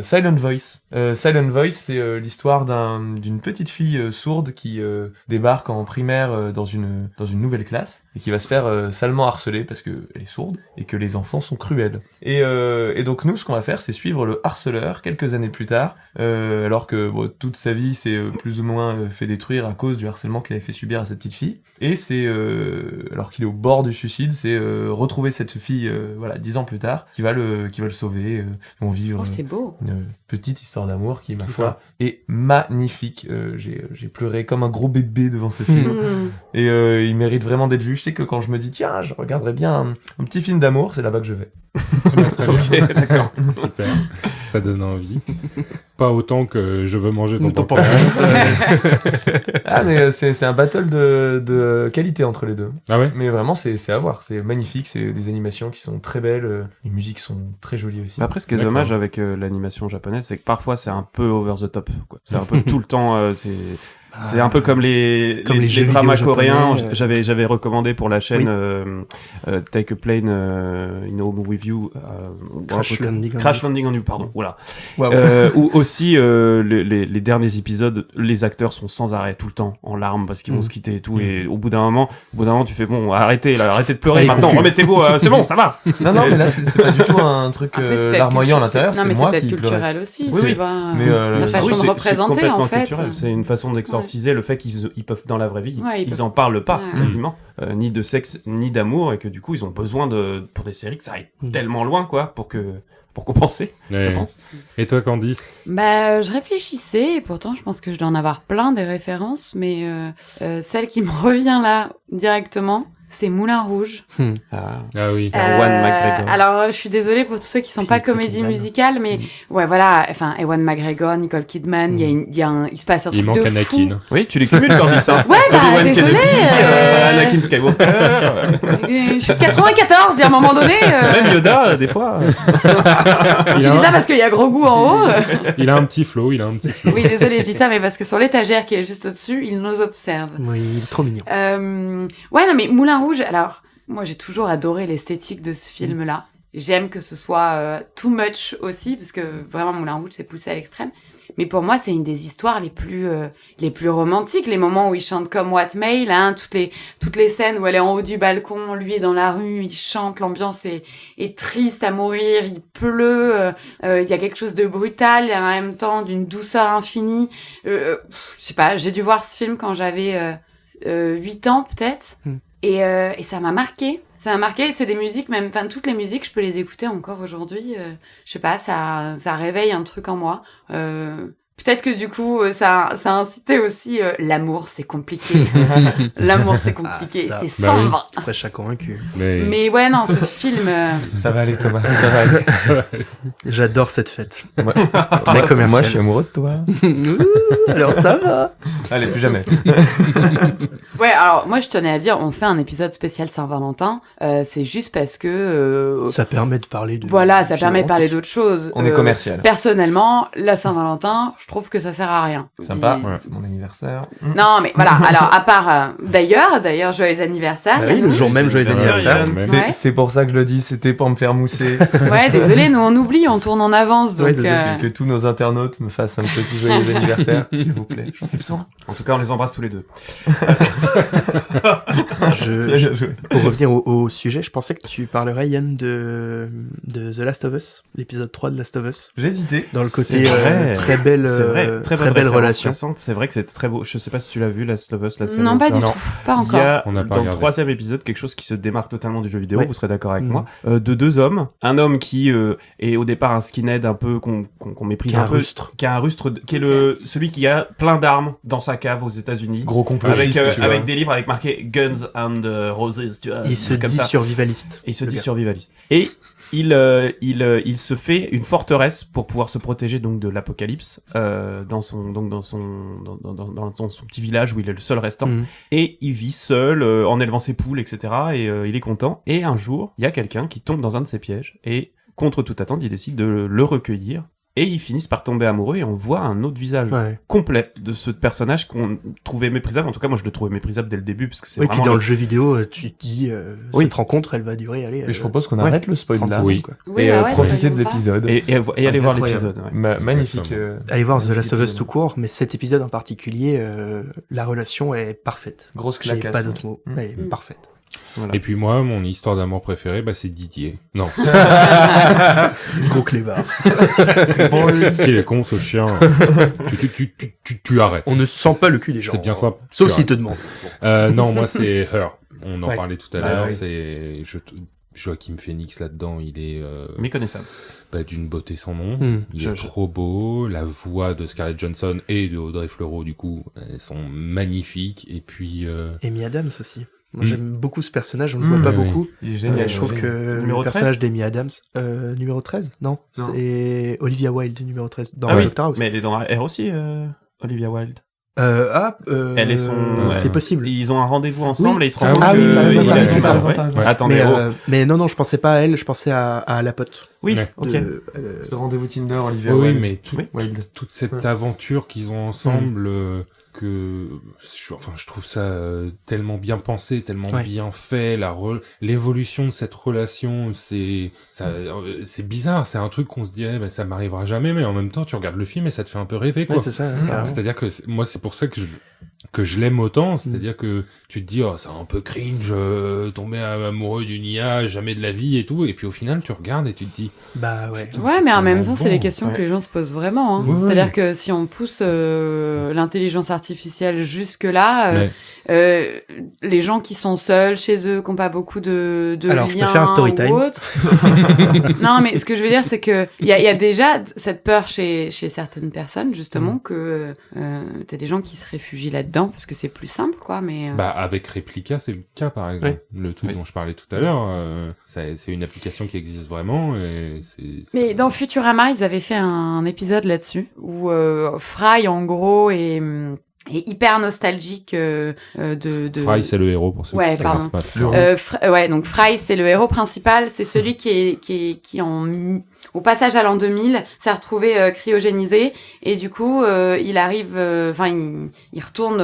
Speaker 4: Silent Voice. Silent Voice, c'est l'histoire d'une petite fille sourde qui débarque en primaire dans une nouvelle classe et qui va se faire salement harceler parce qu'elle est sourde et que les enfants sont cruels. Et donc nous, ce qu'on va faire, c'est suivre le harceleur quelques années plus tard, alors que toute sa vie s'est plus ou moins fait détruire à cause du harcèlement qu'il avait fait subir à cette petite fille. Et c'est alors qu'il est au bord du suicide, c'est retrouver cette fille 10 ans plus tard qui va le sauver. Ils vont vivre
Speaker 6: c'est beau.
Speaker 4: Une petite histoire d'amour qui, ma foi, est magnifique. J'ai pleuré comme un gros bébé devant ce film. Et il mérite vraiment d'être vu. Je sais que quand je me dis, tiens, je regarderais bien un petit film d'amour, c'est là-bas que je vais.
Speaker 2: Très bien. Okay, d'accord. Super. Ça donne envie. Pas autant que Je veux manger ton pancréas.
Speaker 4: Mais c'est un battle de qualité entre les deux.
Speaker 2: Ah ouais.
Speaker 4: Mais vraiment, c'est à voir. C'est magnifique. C'est des animations qui sont très belles. Les musiques sont très jolies aussi.
Speaker 5: Après, ce qui est dommage avec l'animation japonaise, c'est que parfois c'est un peu over the top, quoi. C'est un peu tout le temps. C'est un peu comme les dramas coréens. J'avais recommandé pour la chaîne Take a Plane in Home with You,
Speaker 3: Crash
Speaker 5: Landing on You, pardon. Voilà.
Speaker 3: Ouais.
Speaker 5: Où aussi les derniers épisodes, les acteurs sont sans arrêt tout le temps en larmes parce qu'ils vont se quitter et tout. Et au bout d'un moment, tu fais bon, arrêtez de pleurer maintenant. Remettez-vous, c'est bon, ça va.
Speaker 4: Non, mais là c'est pas du tout un truc larmoyant à l'intérieur.
Speaker 6: Non, mais
Speaker 4: c'est moi
Speaker 6: peut-être
Speaker 4: qui
Speaker 6: culturel aussi.
Speaker 5: Oui.
Speaker 6: Mais la façon de représenter en fait.
Speaker 5: C'est une façon d'exorciser le fait qu'ils peuvent dans la vraie vie ils en parlent pas quasiment ni de sexe ni d'amour et que du coup ils ont besoin pour des séries que ça aille tellement loin quoi pour compenser je pense.
Speaker 2: Et toi Candice?
Speaker 6: Je réfléchissais et pourtant je pense que je dois en avoir plein des références mais celle qui me revient là directement c'est Moulin Rouge.
Speaker 2: Ah oui.
Speaker 5: Ewan McGregor.
Speaker 6: Alors, je suis désolée pour tous ceux qui sont pas comédies musicales, mais ouais, voilà. Enfin, Ewan McGregor, Nicole Kidman, il se passe un truc de fou.
Speaker 2: Il manque Anakin.
Speaker 5: Oui, tu les cumules quand dis ça.
Speaker 6: Ouais, désolé.
Speaker 5: Anakin Skywalker.
Speaker 6: Je suis 94, à un moment donné.
Speaker 5: Même Yoda, des fois.
Speaker 6: Je dis ça parce qu'il y a gros goût en haut.
Speaker 2: Il a un petit flow,
Speaker 6: Oui, désolé, je dis ça, mais parce que sur l'étagère qui est juste au-dessus, il nous observe.
Speaker 3: Oui, il est trop mignon.
Speaker 6: Ouais, non, mais Moulin Rouge, alors, moi j'ai toujours adoré l'esthétique de ce film-là. J'aime que ce soit too much aussi, parce que vraiment Moulin Rouge c'est poussé à l'extrême. Mais pour moi c'est une des histoires les plus romantiques, les moments où il chante comme What Mail, hein, toutes les scènes où elle est en haut du balcon, lui est dans la rue, il chante, l'ambiance est triste à mourir, il pleut, il y a quelque chose de brutal et en même temps d'une douceur infinie. Je sais pas, j'ai dû voir ce film quand j'avais 8 ans peut-être. Et ça m'a marqué. C'est des musiques, même, enfin, toutes les musiques, je peux les écouter encore aujourd'hui. Je sais pas, ça réveille un truc en moi. Peut-être que du coup, ça a incité aussi l'amour, c'est compliqué. L'amour, c'est compliqué. C'est 120. Oui.
Speaker 3: Après, je suis convaincu.
Speaker 6: Mais ouais, non, ce film...
Speaker 4: Ça va aller, Thomas, ça va aller.
Speaker 3: J'adore cette fête.
Speaker 4: Moi, je suis amoureux de toi.
Speaker 3: Alors ça va.
Speaker 4: Allez, plus jamais.
Speaker 6: Ouais, alors moi, je tenais à dire, on fait un épisode spécial Saint-Valentin. C'est juste parce que...
Speaker 3: ça permet de parler de...
Speaker 6: Voilà, ça permet de parler d'autres choses.
Speaker 4: On est commercial.
Speaker 6: Personnellement, la Saint-Valentin... Je trouve que ça sert à rien.
Speaker 4: Sympa, c'est mon anniversaire.
Speaker 6: Non, mais voilà. Alors, à part d'ailleurs, joyeux anniversaire.
Speaker 3: Oui, le jour même, joyeux anniversaire.
Speaker 4: C'est pour ça que je le dis, c'était pour me faire mousser.
Speaker 6: Ouais, désolé, nous on oublie, on tourne en avance. Donc,
Speaker 4: que tous nos internautes me fassent un petit joyeux anniversaire, s'il vous plaît. Je vous prie besoin.
Speaker 5: En tout cas, on les embrasse tous les deux.
Speaker 3: Pour revenir au sujet, je pensais que tu parlerais, Yann, de The Last of Us, l'épisode 3 de Last of Us.
Speaker 4: J'ai hésité.
Speaker 3: Dans le côté très belle.
Speaker 5: C'est vrai, très belle relation. C'est vrai que c'est très beau. Je sais pas si tu l'as vu, Last of Us, la série.
Speaker 6: Non, pas du tout. Pas encore.
Speaker 5: Il y a dans le 3e épisode quelque chose qui se démarque totalement du jeu vidéo, vous serez d'accord avec moi, de 2 hommes. Un homme qui est au départ un skinhead un peu qu'on méprise un peu. Qui a un rustre, qui est celui qui a plein d'armes dans sa cave aux États-Unis.
Speaker 4: Gros complotiste.
Speaker 5: Avec des livres avec marqué Guns and Roses, tu vois.
Speaker 3: Il se dit survivaliste.
Speaker 5: Et il se fait une forteresse pour pouvoir se protéger donc de l'apocalypse dans son petit village où il est le seul restant. Et il vit seul en élevant ses poules, etc. Et il est content. Et un jour, il y a quelqu'un qui tombe dans un de ses pièges et contre toute attente, il décide de le recueillir. Et ils finissent par tomber amoureux et on voit un autre visage complet de ce personnage qu'on trouvait méprisable. En tout cas, moi, je le trouvais méprisable dès le début parce que c'est vraiment...
Speaker 3: puis dans le jeu vidéo, tu te dis, cette rencontre, elle va durer, allez...
Speaker 4: je propose qu'on arrête le spoil là.
Speaker 6: Et
Speaker 4: profiter de l'épisode.
Speaker 5: Et aller voir l'épisode.
Speaker 4: Magnifique.
Speaker 3: Allez voir The Last of Us tout court, mais cet épisode en particulier, la relation est parfaite.
Speaker 4: Grosse claque.
Speaker 3: J'ai pas d'autre mot. Elle est parfaite.
Speaker 2: Voilà. Et puis moi, mon histoire d'amour préférée, c'est Didier. Non.
Speaker 3: Ce gros clébard.
Speaker 2: Il est con, ce chien. Tu arrêtes.
Speaker 3: On ne sent pas le cul des gens.
Speaker 2: C'est bien simple.
Speaker 3: Sauf s'ils te demandent.
Speaker 2: Non, moi, c'est Her. On en parlait tout à l'heure. C'est Joaquin Phoenix là-dedans. Il est
Speaker 5: méconnaissable.
Speaker 2: D'une beauté sans nom. Il est trop beau. La voix de Scarlett Johansson et de Audrey Fleurot, du coup, elles sont magnifiques. Et puis...
Speaker 3: Amy Adams aussi. Moi, j'aime beaucoup ce personnage, on le voit pas beaucoup.
Speaker 4: Il est génial.
Speaker 3: Je trouve que le personnage d'Amy Adams, numéro 13? Non. C'est Olivia Wilde, numéro 13. Dans Doctor House.
Speaker 5: Mais elle est dans R aussi, Olivia Wilde.
Speaker 3: Elle
Speaker 5: est son...
Speaker 3: c'est possible.
Speaker 5: Ils ont un rendez-vous ensemble et ils se rendent
Speaker 3: compte c'est ça.
Speaker 5: Attendez.
Speaker 3: Mais non, je pensais pas à elle, je pensais à la pote.
Speaker 5: Oui, ok.
Speaker 4: Ce rendez-vous Tinder, Olivia Wilde.
Speaker 2: Oui, mais toute cette aventure qu'ils ont ensemble... je trouve ça tellement bien pensé, tellement bien fait, l'évolution de cette relation, c'est bizarre, c'est un truc qu'on se dirait ça m'arrivera jamais, mais en même temps tu regardes le film et ça te fait un peu rêver, quoi.
Speaker 3: Ouais, c'est ça.
Speaker 2: C'est-à-dire que moi c'est pour ça que je l'aime autant, c'est-à-dire que tu te dis c'est un peu cringe, tomber amoureux d'une IA, jamais de la vie et tout, et puis au final tu regardes et tu te dis
Speaker 6: ouais, mais en même temps c'est les questions que les gens se posent vraiment, hein. C'est-à-dire que si on pousse l'intelligence artificielle jusque là, les gens qui sont seuls chez eux, qui n'ont pas beaucoup de
Speaker 3: alors,
Speaker 6: liens
Speaker 3: je peux faire un story time.
Speaker 6: ou autre. Non, mais ce que je veux dire, c'est que il y a déjà cette peur chez certaines personnes, justement, que t'as des gens qui se réfugient là-dedans parce que c'est plus simple, quoi. Mais
Speaker 2: avec Replica, c'est le cas, par exemple. Le truc dont je parlais tout à l'heure, c'est une application qui existe vraiment.
Speaker 6: Mais dans Futurama, ils avaient fait un épisode là-dessus où Fry, en gros, est hyper nostalgique de
Speaker 2: Fry, c'est le héros pour ceux qui
Speaker 6: pardon.
Speaker 2: Pas.
Speaker 6: Donc Fry, c'est le héros principal, c'est celui qui au passage à l'an 2000 s'est retrouvé cryogénisé et du coup il arrive il retourne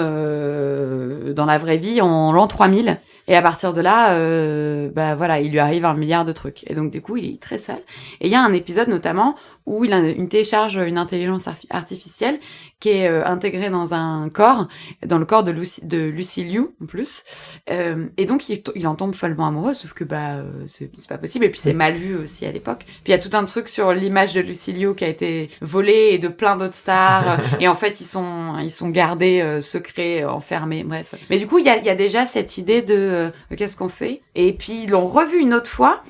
Speaker 6: dans la vraie vie en l'an 3000 et à partir de là il lui arrive 1 milliard de trucs et donc du coup il est très seul et il y a un épisode notamment où il télécharge une intelligence artificielle qui est intégrée dans le corps de Lucy Liu en plus, et donc il en tombe follement amoureux, sauf que c'est pas possible, et puis c'est mal vu aussi à l'époque. Puis il y a tout un truc sur l'image de Lucy Liu qui a été volée et de plein d'autres stars, et en fait ils sont gardés secrets, enfermés, bref. Mais du coup il y a déjà cette idée de qu'est-ce qu'on fait, et puis ils l'ont revu une autre fois.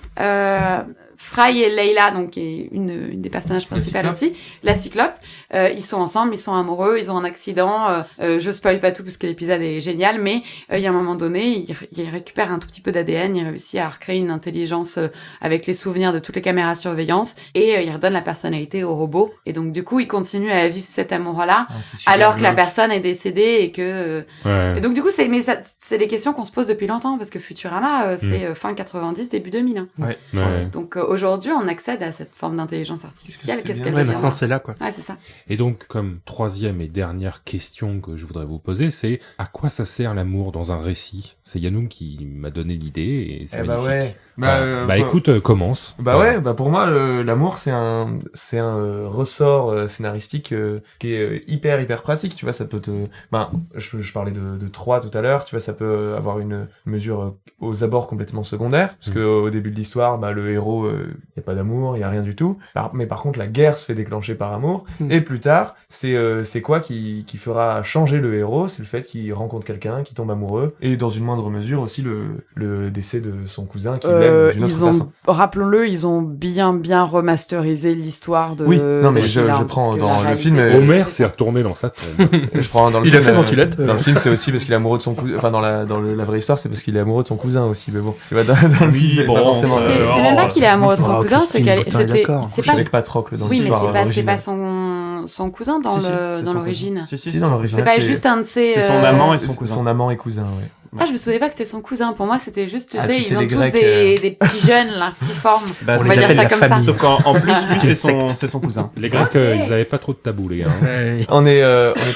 Speaker 6: Fry et Layla, donc qui est une des personnages principales aussi, la Cyclope, ils sont ensemble, ils sont amoureux, ils ont un accident. Je spoil pas tout parce que l'épisode est génial, mais il y a un moment donné, il récupère un tout petit peu d'ADN, il réussit à recréer une intelligence avec les souvenirs de toutes les caméras surveillance et il redonne la personnalité au robot. Et donc du coup, il continue à vivre cet amour-là alors que la personne est décédée et que et donc du coup c'est des questions qu'on se pose depuis longtemps parce que Futurama c'est fin 90 début 2000 hein. Donc aujourd'hui on accède à cette forme d'intelligence artificielle. Qu'est-ce qu'elle devient
Speaker 3: maintenant c'est là quoi.
Speaker 6: Ouais, c'est ça.
Speaker 2: Et donc comme troisième et dernière question que je voudrais vous poser, c'est à quoi ça sert l'amour dans un récit? C'est Yannoum qui m'a donné l'idée et c'est magnifique. Écoute, commence.
Speaker 4: Pour moi l'amour c'est un ressort scénaristique qui est hyper pratique, tu vois, ça peut te je parlais de 3 tout à l'heure, tu vois, ça peut avoir une mesure aux abords complètement secondaire parce que au début de l'histoire, le héros y a pas d'amour, y a rien du tout. Mais par contre la guerre se fait déclencher par amour et plus tard, c'est quoi qui fera changer le héros, c'est le fait qu'il rencontre quelqu'un, qui tombe amoureux et dans une moindre mesure aussi le décès de son cousin qui l'aime d'une autre façon.
Speaker 6: Rappelons-le, ils ont bien remasterisé l'histoire de...
Speaker 4: Oui, non mais je prends dans le film...
Speaker 2: Homer s'est retourné dans sa tombe.
Speaker 4: Je prends dans le
Speaker 3: il
Speaker 4: film,
Speaker 3: a fait ventilette.
Speaker 4: Dans le film, c'est aussi parce qu'il est amoureux de son cousin. Enfin, dans la vraie histoire, c'est parce qu'il est amoureux de son cousin aussi. Mais bon, tu vois, dans le film, c'est pas forcément...
Speaker 6: C'est même pas qu'il est amoureux de son cousin, c'est qu'elle...
Speaker 4: C'est pas Patrocle dans l'histoire originale.
Speaker 6: Oui, mais c'est pas son cousin dans l'origine.
Speaker 4: Si, dans l'origine.
Speaker 6: C'est pas juste un de ses...
Speaker 5: C'est son amant et son cousin.
Speaker 4: Son amant et cousin, ouais.
Speaker 6: Ah, je me souvenais pas que c'était son cousin. Pour moi, c'était juste, tu sais, ils ont tous des petits jeunes, là, qui forment. On va dire ça comme ça.
Speaker 5: Sauf qu'en plus, lui, c'est son cousin.
Speaker 2: Les Grecs, ils avaient pas trop de tabous, les gars.
Speaker 4: On n'est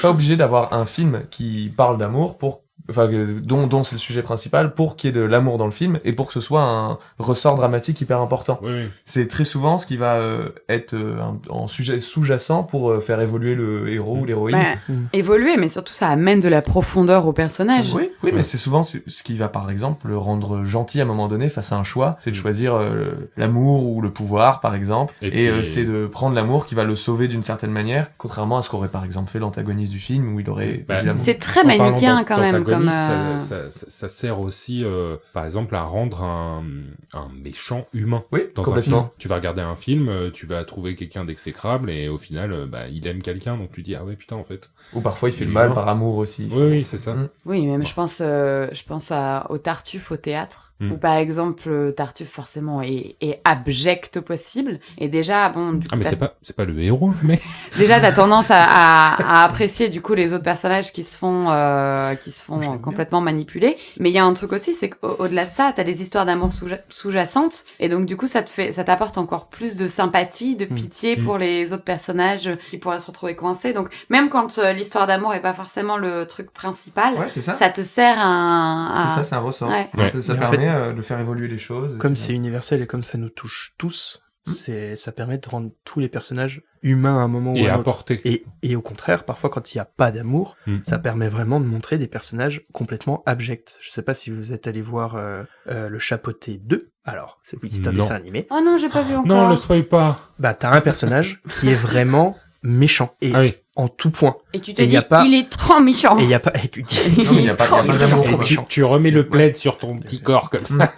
Speaker 4: pas obligé d'avoir un film qui parle d'amour dont c'est le sujet principal pour qu'il y ait de l'amour dans le film et pour que ce soit un ressort dramatique hyper important.
Speaker 2: Oui.
Speaker 4: C'est très souvent ce qui va être en sujet sous-jacent pour faire évoluer le héros ou l'héroïne.
Speaker 6: Évoluer, mais surtout ça amène de la profondeur au personnage.
Speaker 4: Oui, mais c'est souvent ce qui va par exemple le rendre gentil à un moment donné face à un choix, c'est de choisir l'amour ou le pouvoir par exemple, et c'est de prendre l'amour qui va le sauver d'une certaine manière, contrairement à ce qu'aurait par exemple fait l'antagoniste du film où il aurait l'amour.
Speaker 6: C'est très manichéen quand même.
Speaker 2: Ça sert aussi, par exemple, à rendre un méchant humain.
Speaker 4: Oui,
Speaker 2: dans
Speaker 4: complètement.
Speaker 2: un film. Tu vas regarder un film, tu vas trouver quelqu'un d'exécrable et au final, il aime quelqu'un, donc tu dis ah ouais putain en fait.
Speaker 4: Ou parfois il fait le mal par amour aussi.
Speaker 2: Oui, c'est ça.
Speaker 6: Oui, même je pense au Tartuffe au théâtre. Où par exemple Tartuffe forcément est abject au possible et déjà du coup,
Speaker 2: mais c'est pas le héros mais
Speaker 6: déjà t'as tendance à apprécier du coup les autres personnages qui se font complètement manipuler, mais il y a un truc aussi, c'est qu'au-delà de ça t'as des histoires d'amour sous-jacentes et donc du coup ça t'apporte encore plus de sympathie, de pitié pour les autres personnages qui pourraient se retrouver coincés, donc même quand l'histoire d'amour est pas forcément le truc principal, ça te sert
Speaker 4: c'est un ressort. Ça permet de faire évoluer les choses.
Speaker 3: Comme c'est universel et comme ça nous touche tous, ça permet de rendre tous les personnages humains à un moment ou à un autre. Et au contraire, parfois quand il n'y a pas d'amour, ça permet vraiment de montrer des personnages complètement abjects. Je sais pas si vous êtes allé voir Le Chapeauté 2. Alors, c'est un dessin animé.
Speaker 6: Oh non, j'ai pas vu encore.
Speaker 2: Non, le spoil pas.
Speaker 3: T'as un personnage qui est vraiment méchant. Et en tout point.
Speaker 6: Et tu te dis, il est trop méchant.
Speaker 3: Et il y a pas, et tu dis,
Speaker 4: il y a pas d'amour.
Speaker 2: Tu remets le plaid sur ton petit corps comme ça.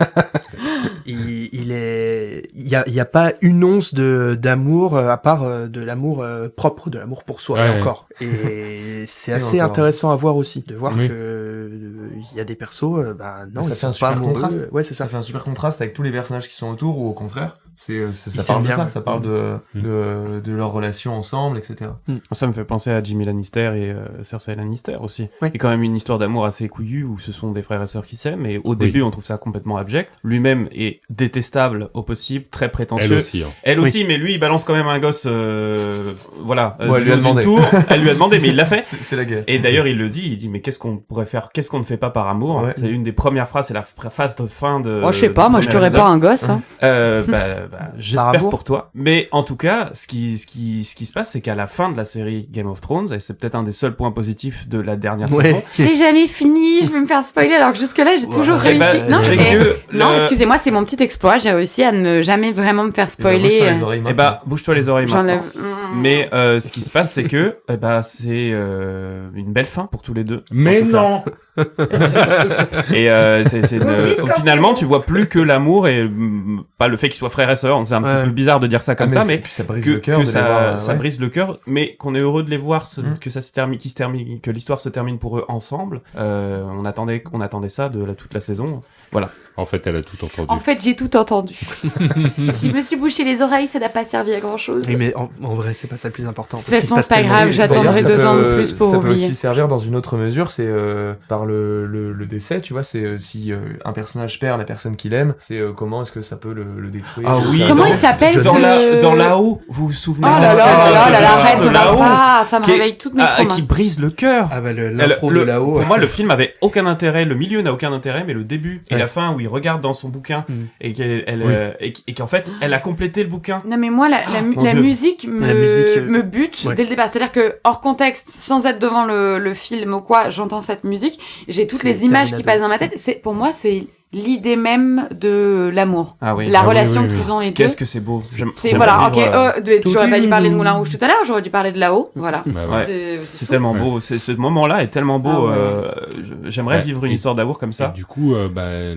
Speaker 3: Il y a pas une once d'amour à part de l'amour propre, de l'amour pour soi encore. Et c'est assez intéressant à voir aussi, de voir que il y a des persos, non,
Speaker 4: ça
Speaker 3: ils
Speaker 4: fait un
Speaker 3: sont pas amoureux.
Speaker 4: Contraste.
Speaker 3: Ouais, c'est ça.
Speaker 4: Ça fait un super contraste avec tous les personnages qui sont autour ou au contraire. Ça parle de ça, ça parle de leur relation ensemble, etc.
Speaker 5: Ça me fait penser à Jimmy Lannister et Cersei Lannister aussi. Il y a quand même une histoire d'amour assez couillue où ce sont des frères et sœurs qui s'aiment et au début on trouve ça complètement abject. Lui-même est détestable au possible, très prétentieux. Elle aussi, mais lui il balance quand même un gosse
Speaker 4: elle lui a demandé.
Speaker 5: Elle lui a demandé mais il l'a fait.
Speaker 4: C'est la guerre.
Speaker 5: Et d'ailleurs il le dit, il dit mais qu'est-ce qu'on pourrait faire, qu'est-ce qu'on ne fait pas par amour. C'est une des premières phrases, c'est la phase de fin de...
Speaker 6: je sais pas, moi je tuerais pas un gosse.
Speaker 5: J'espère pour toi. Mais en tout cas, ce qui se passe, c'est qu'à la fin de la série Game of Thrones, et c'est peut-être un des seuls points positifs de la dernière saison.
Speaker 6: Je l'ai jamais fini, je vais me faire spoiler, alors que jusque-là, j'ai toujours réussi. Non, excusez-moi, c'est mon petit exploit, j'ai réussi à ne jamais vraiment me faire spoiler.
Speaker 5: Bouge-toi les oreilles maintenant. Mais ce qui se passe, c'est que c'est une belle fin pour tous les deux.
Speaker 2: Mais non.
Speaker 5: Et finalement, tu vois plus que l'amour et pas le fait qu'ils soient frères et sœur. C'est un petit peu bizarre de dire ça comme ça, mais
Speaker 4: ça brise le cœur.
Speaker 5: Ça brise le cœur, mais qu'on est heureux de les voir, que ça se termine, que l'histoire se termine pour eux ensemble. On attendait ça de toute la saison. Voilà.
Speaker 2: En fait, elle a tout entendu.
Speaker 6: En fait, j'ai tout entendu. Je me suis bouché les oreilles, ça n'a pas servi à grand chose.
Speaker 3: Oui, mais en vrai, c'est pas ça le plus important.
Speaker 6: De toute façon, c'est pas grave, j'attendrai 2 ans de plus pour oublier.
Speaker 4: Ça peut aussi servir dans une autre mesure, c'est par le décès, tu vois, c'est si un personnage perd la personne qu'il aime, c'est comment est-ce que ça peut le détruire.
Speaker 5: Ah oui.
Speaker 6: Comment il s'appelle
Speaker 5: dans là-haut, vous vous souvenez?
Speaker 6: Oh là là, arrête, on va pas, ça me réveille toutes mes traumas.
Speaker 5: Qui brise le cœur.
Speaker 3: Ah bah l'intro de là-haut.
Speaker 5: Pour moi, le film avait aucun intérêt, le milieu n'a aucun intérêt, mais le début et la fin où il regarde dans son bouquin et qu'en fait, elle a complété le bouquin.
Speaker 6: Non mais moi, la musique me bute dès le départ. C'est-à-dire que hors contexte, sans être devant le film ou quoi, j'entends cette musique, j'ai toutes les images qui passent dans ma tête. Pour moi, c'est l'idée même de l'amour, la relation qu'ils ont les deux.
Speaker 5: Qu'est-ce que c'est beau.
Speaker 6: Voilà, j'aurais pas dû parler de Moulin Rouge tout à l'heure, j'aurais dû parler de là-haut, voilà.
Speaker 5: C'est tellement beau, ce moment-là est tellement beau. J'aimerais vivre une histoire d'amour comme ça.
Speaker 2: Et du coup,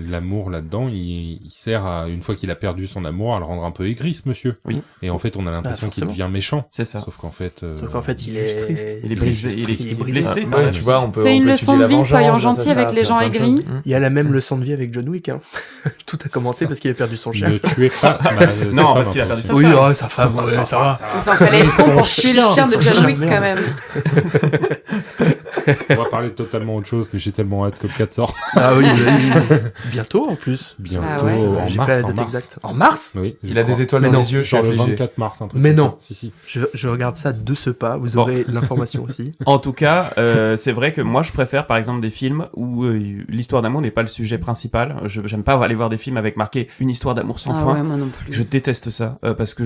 Speaker 2: l'amour là-dedans, il sert à, une fois qu'il a perdu son amour, à le rendre un peu aigri, ce monsieur.
Speaker 5: Oui.
Speaker 2: Et en fait, on a l'impression qu'il devient méchant.
Speaker 5: C'est ça.
Speaker 2: Sauf qu'en fait,
Speaker 3: il est triste.
Speaker 5: Il est brisé. Il est blessé.
Speaker 4: Tu vois,
Speaker 6: c'est une leçon de vie, soyons gentils avec les gens aigris.
Speaker 3: Il y a la même leçon de vie avec John Wick. Tout a commencé parce qu'il a perdu son chien.
Speaker 2: Ne tuez pas.
Speaker 5: Non, parce qu'il a perdu sa femme.
Speaker 3: Oui, sa femme, ça va.
Speaker 6: Enfin, fallait être con pour tuer le chien de John Wick quand même.
Speaker 2: On va parler de totalement autre chose, mais j'ai tellement hâte que le 4 sorte.
Speaker 3: Ah oui. Bientôt en plus.
Speaker 2: Bientôt,
Speaker 3: j'ai pas la date exacte. En mars?
Speaker 2: Oui.
Speaker 4: Il a des étoiles dans les yeux,
Speaker 2: genre le 24 mars.
Speaker 3: Mais non.
Speaker 2: Si.
Speaker 3: Je regarde ça de ce pas, vous aurez l'information aussi.
Speaker 5: En tout cas, c'est vrai que moi je préfère par exemple des films où l'histoire d'amour n'est pas le sujet principal. J'aime pas aller voir des films avec marqué une histoire d'amour sans fin.
Speaker 6: Ouais, moi non plus.
Speaker 5: Je déteste ça parce que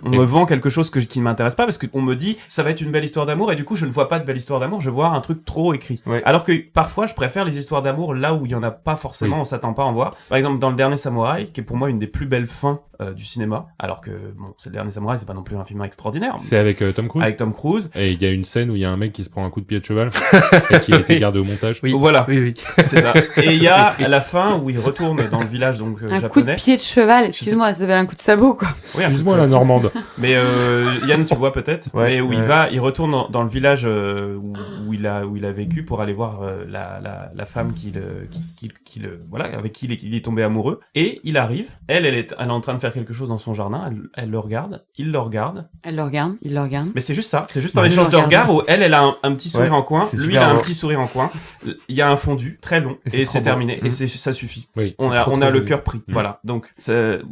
Speaker 5: on me vend quelque chose qui ne m'intéresse pas, parce qu'on me dit ça va être une belle histoire d'amour et du coup je ne vois pas de belle histoire d'amour, je vois un truc trop écrit. Ouais. Alors que parfois je préfère les histoires d'amour là où il y en a pas forcément, on s'attend pas à en voir. Par exemple dans Le Dernier Samouraï, qui est pour moi une des plus belles fins du cinéma, alors que bon, c'est Le Dernier Samouraï, c'est pas non plus un film extraordinaire.
Speaker 2: C'est avec Tom Cruise.
Speaker 5: Avec Tom Cruise.
Speaker 2: Et il y a une scène où il y a un mec qui se prend un coup de pied de cheval et qui a été gardé au montage.
Speaker 5: Oui, voilà.
Speaker 3: Oui.
Speaker 5: C'est ça. Et il y a à la fin où il retourne dans le village donc japonais.
Speaker 6: Un coup de pied de cheval, excuse-moi, ça s'appelle un coup de sabot quoi.
Speaker 2: Oui, excuse-moi la Normande.
Speaker 5: Mais Yann, tu vois peut-être. Mais où il retourne dans le village où il a vécu pour aller voir la femme avec qui il est tombé amoureux. Et il arrive, elle est en train de faire quelque chose dans son jardin, elle le regarde, il le regarde.
Speaker 6: Elle le regarde, il le regarde.
Speaker 5: Mais c'est juste ça, c'est juste un échange de regards où elle a un petit sourire en coin, lui il a un petit sourire en coin, il y a un fondu très long et c'est terminé et ça suffit. Oui, on a le cœur pris. Voilà. Donc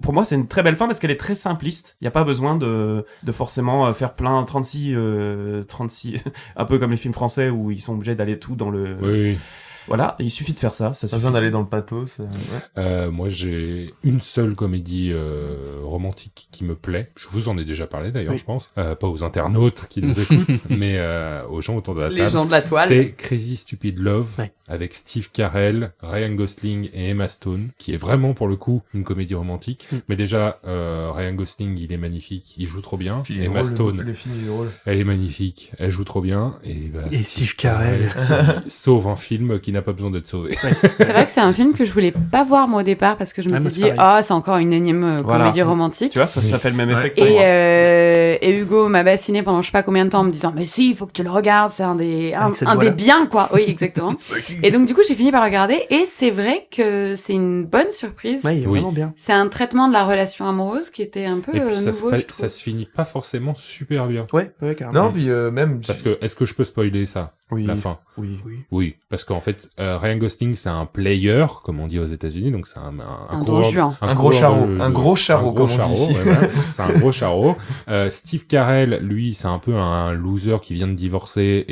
Speaker 5: pour moi c'est une très belle fin parce qu'elle est très simpliste. Il y a pas besoin de forcément faire plein 36 un peu comme les films français où ils sont obligés d'aller tout dans le Voilà, il suffit de faire ça. Ça
Speaker 4: pas besoin d'aller dans le pathos.
Speaker 2: Moi, j'ai une seule comédie romantique qui me plaît. Je vous en ai déjà parlé d'ailleurs, je pense. Pas aux internautes qui nous écoutent, mais aux gens autour de la table.
Speaker 6: Les gens de la toile.
Speaker 2: C'est Crazy Stupid Love, avec Steve Carell, Ryan Gosling et Emma Stone, qui est vraiment pour le coup une comédie romantique. Mais déjà, Ryan Gosling, il est magnifique, il joue trop bien.
Speaker 4: Puis
Speaker 2: Emma Stone, elle est magnifique, elle joue trop bien. Et
Speaker 3: Steve Carell
Speaker 2: sauve un film qui n'a pas besoin d'être sauvé.
Speaker 6: C'est vrai que c'est un film que je voulais pas voir moi au départ parce que je me suis dit c'est encore une énième comédie romantique.
Speaker 5: Tu vois, ça fait le même effet que
Speaker 6: et Hugo m'a bassiné pendant je sais pas combien de temps en me disant mais si, il faut que tu le regardes, c'est un des biens quoi. Oui, exactement. Et donc du coup, j'ai fini par le regarder et c'est vrai que c'est une bonne surprise.
Speaker 3: Ouais, il est vraiment bien.
Speaker 6: C'est un traitement de la relation amoureuse qui était un peu nouveau, je trouve.
Speaker 2: Ça se finit pas forcément super bien.
Speaker 3: Ouais, carrément.
Speaker 4: Non, puis même
Speaker 2: parce que est-ce que je peux spoiler ça? La fin.
Speaker 5: Oui,
Speaker 2: parce qu'en fait Ryan Gosling c'est un player comme on dit aux États-Unis, donc c'est un
Speaker 4: gros charreau comme on dit ici.
Speaker 2: C'est un gros charreau. Steve Carell, lui, c'est un peu un loser qui vient de divorcer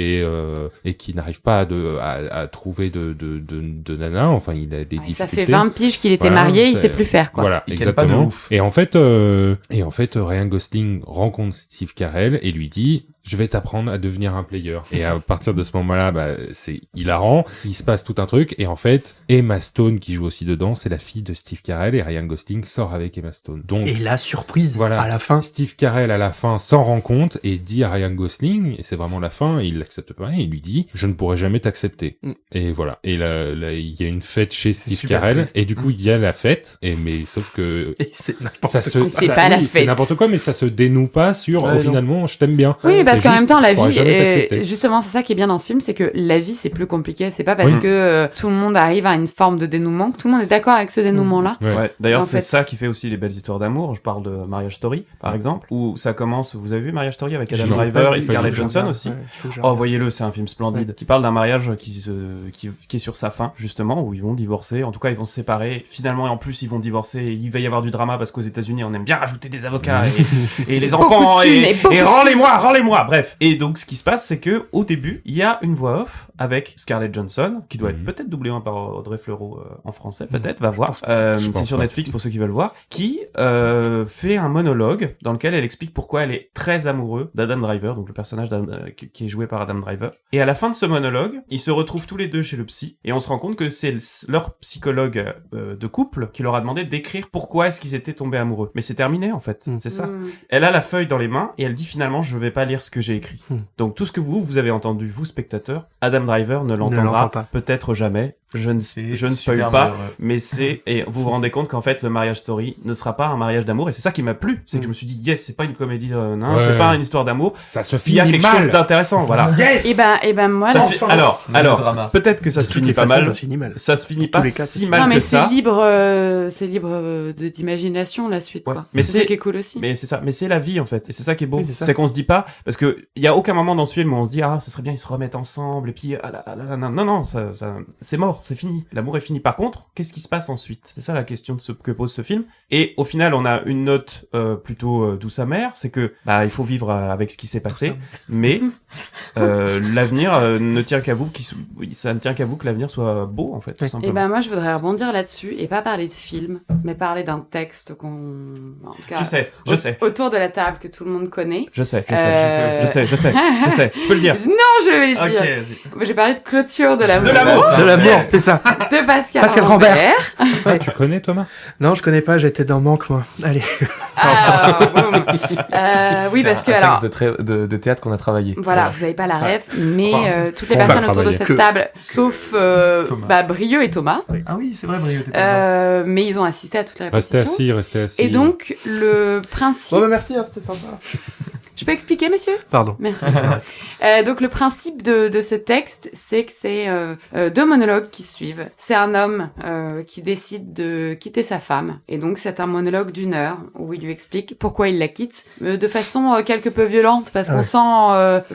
Speaker 2: et qui n'arrive pas à trouver de nana. Enfin, il a des difficultés.
Speaker 6: Ça fait 20 piges qu'il était marié, il sait plus faire quoi.
Speaker 2: Voilà, exactement. Et en fait, Ryan Gosling rencontre Steve Carell et lui dit je vais t'apprendre à devenir un player. Et à partir de ce moment-là, c'est hilarant. Il se passe tout un truc. Et en fait, Emma Stone, qui joue aussi dedans, c'est la fille de Steve Carell et Ryan Gosling sort avec Emma Stone. Donc,
Speaker 3: et la surprise, à la fin.
Speaker 2: Steve Carell, à la fin, s'en rend compte et dit à Ryan Gosling, et c'est vraiment la fin, il l'accepte pas, et il lui dit, je ne pourrai jamais t'accepter. Et voilà. Et là, il y a une fête chez Steve Carell, triste. Et du coup, il y a la fête, mais sauf que...
Speaker 3: Et c'est n'importe quoi.
Speaker 6: C'est pas la fête.
Speaker 2: C'est n'importe quoi, mais ça se dénoue pas sur, finalement, je t'aime bien.
Speaker 6: Oui, parce qu'en même temps, la vie, justement, c'est ça qui est bien dans ce film, c'est que la vie, c'est plus compliqué. C'est pas parce que tout le monde arrive à une forme de dénouement que tout le monde est d'accord avec ce dénouement-là.
Speaker 5: Ouais. D'ailleurs, c'est ça qui fait aussi les belles histoires d'amour. Je parle de Marriage Story, par exemple, où ça commence. Vous avez vu Marriage Story avec Adam Driver et Scarlett Johansson aussi. Voyez-le, c'est un film splendide qui parle d'un mariage qui est sur sa fin, justement, où ils vont divorcer. En tout cas, ils vont se séparer. Finalement, et en plus, ils vont divorcer. Et il va y avoir du drama parce qu'aux États-Unis, on aime bien rajouter des avocats et les enfants et rends-les-moi. Bref. Et donc, ce qui se passe, c'est que au début, il y a une voix off avec Scarlett Johansson qui doit être peut-être doublée par Audrey Fleurot en français, peut-être, va voir. C'est sur Netflix pour ceux qui veulent voir, qui fait un monologue dans lequel elle explique pourquoi elle est très amoureuse d'Adam Driver, donc le personnage qui est joué par Adam Driver. Et à la fin de ce monologue, ils se retrouvent tous les deux chez le psy et on se rend compte que c'est leur psychologue de couple qui leur a demandé d'écrire pourquoi est-ce qu'ils étaient tombés amoureux. Mais c'est terminé en fait, c'est ça. Elle a la feuille dans les mains et elle dit finalement je vais pas lire ce que j'ai écrit. Donc tout ce que vous avez entendu, vous spectateurs, Adam Driver ne l'entendra peut-être jamais. Je ne spoil pas, mais et vous vous rendez compte qu'en fait le Marriage Story ne sera pas un mariage d'amour et c'est ça qui m'a plu, c'est que je me suis dit yes, c'est pas une comédie, c'est pas une histoire d'amour,
Speaker 2: ça se finit
Speaker 5: il y a quelque chose d'intéressant, voilà.
Speaker 6: Yes. Et ben moi
Speaker 5: alors peut-être que ça se finit pas mal, ça se finit pas si mal que ça.
Speaker 6: C'est libre d'imagination la suite quoi.
Speaker 5: Mais
Speaker 6: c'est ça qui est cool aussi.
Speaker 5: Mais c'est ça, mais c'est la vie en fait et c'est ça qui est beau, c'est qu'on se dit pas parce que il y a aucun moment dans ce film où on se dit ce serait bien ils se remettent ensemble et puis non ça c'est mort. C'est fini. L'amour est fini. Par contre, qu'est-ce qui se passe ensuite? C'est ça la question que pose ce film. Et au final, on a une note plutôt douce amère. C'est que il faut vivre avec ce qui s'est passé. Mais l'avenir ne tient qu'à vous. Ça ne tient qu'à vous que l'avenir soit beau, en fait, tout simplement.
Speaker 6: Et ben moi, je voudrais rebondir là-dessus et pas parler de film, mais parler d'un texte en tout cas,
Speaker 5: je sais.
Speaker 6: Autour de la table que tout le monde connaît.
Speaker 5: Je sais. Je peux le dire.
Speaker 6: Non, je vais le dire.
Speaker 5: Vas-y.
Speaker 6: J'ai parlé de clôture de l'amour.
Speaker 3: De l'amour. C'est ça.
Speaker 6: De Pascal Rambert.
Speaker 2: Tu connais, Thomas?
Speaker 3: Non, je connais pas, j'étais dans Manque, moi. Allez.
Speaker 6: Oui, parce que
Speaker 4: alors... texte de théâtre qu'on a travaillé.
Speaker 6: Voilà, vous avez pas la ref, mais toutes les personnes autour de cette table, sauf Brieux et Thomas.
Speaker 4: Ah oui, c'est vrai, Brieux et Thomas.
Speaker 6: Mais ils ont assisté à toutes les répétitions.
Speaker 2: Restez assis.
Speaker 6: Et donc, le principe...
Speaker 3: merci, c'était sympa.
Speaker 6: Je peux expliquer, messieurs?
Speaker 3: Pardon.
Speaker 6: Merci. Donc, le principe de ce texte, c'est que c'est deux monologues qui suivent. C'est un homme qui décide de quitter sa femme. Et donc, c'est un monologue d'1 heure où il lui explique pourquoi il la quitte de façon quelque peu violente parce qu'on sent...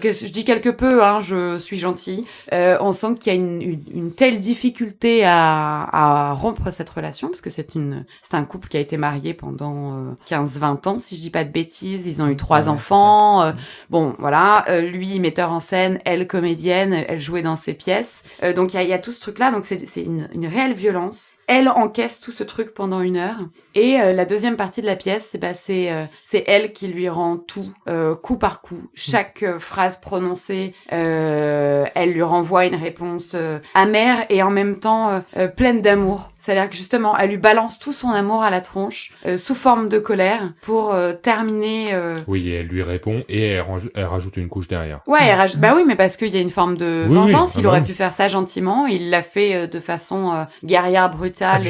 Speaker 6: je dis quelque peu, je suis gentille. On sent qu'il y a une telle difficulté à rompre cette relation parce que c'est un couple qui a été marié pendant 15-20 ans, si je dis pas de bêtises. Ils ont eu 3 enfants. Bon, voilà. Lui, metteur en scène, elle, comédienne, elle jouait dans ses pièces. Donc, il y a tout ce truc-là. Donc, c'est une réelle violence. Elle encaisse tout ce truc pendant 1 heure. Et la deuxième partie de la pièce, c'est elle qui lui rend tout, coup par coup. Chaque phrase prononcée, elle lui renvoie une réponse amère et en même temps pleine d'amour. C'est-à-dire que justement, elle lui balance tout son amour à la tronche, sous forme de colère, pour terminer...
Speaker 2: Oui, elle lui répond et elle rajoute une couche derrière.
Speaker 6: Ouais, elle rajoute... Bah oui, mais parce qu'il y a une forme de vengeance. Il aurait pu faire ça gentiment. Il l'a fait de façon guerrière, brutale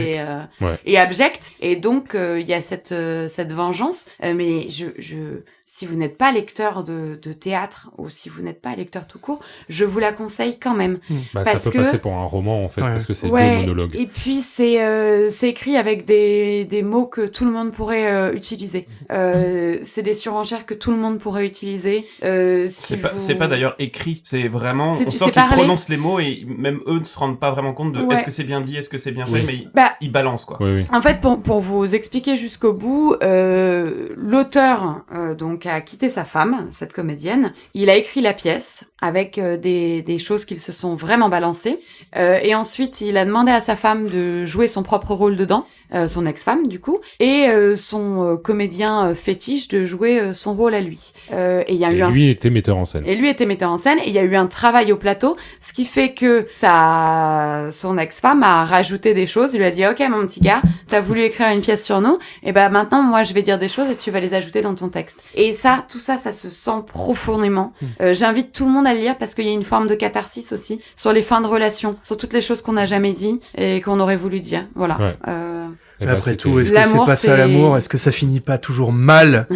Speaker 6: et abjecte. Et donc, il y a cette vengeance. Mais si vous n'êtes pas lecteur de théâtre ou si vous n'êtes pas lecteur tout court, je vous la conseille quand même.
Speaker 2: Ça peut passer pour un roman, en fait, parce que c'est deux monologues.
Speaker 6: Et puis, c'est écrit avec des mots que tout le monde pourrait utiliser. C'est des surenchères que tout le monde pourrait utiliser.
Speaker 5: C'est pas d'ailleurs écrit, c'est vraiment... On sent qu'ils prononcent les mots et même eux ne se rendent pas vraiment compte de est-ce que c'est bien dit, est-ce que c'est bien fait, mais... il balance, quoi.
Speaker 2: Oui.
Speaker 6: En fait, pour vous expliquer jusqu'au bout, l'auteur donc a quitté sa femme, cette comédienne. Il a écrit la pièce avec des choses qui se sont vraiment balancées. Et ensuite, il a demandé à sa femme de jouer son propre rôle dedans. Son ex-femme du coup, et son comédien fétiche de jouer son rôle à lui.
Speaker 2: Lui était metteur en scène.
Speaker 6: Et lui était metteur en scène, et il y a eu un travail au plateau, ce qui fait que son ex-femme a rajouté des choses. Il lui a dit, ok mon petit gars, t'as voulu écrire une pièce sur nous, et ben maintenant moi je vais dire des choses et tu vas les ajouter dans ton texte. Et tout ça se sent profondément. J'invite tout le monde à le lire parce qu'il y a une forme de catharsis aussi sur les fins de relations, sur toutes les choses qu'on n'a jamais dit et qu'on aurait voulu dire. Voilà.
Speaker 2: Ouais.
Speaker 3: Après tout, est-ce que c'est pas ça l'amour? Est-ce que ça finit pas toujours mal?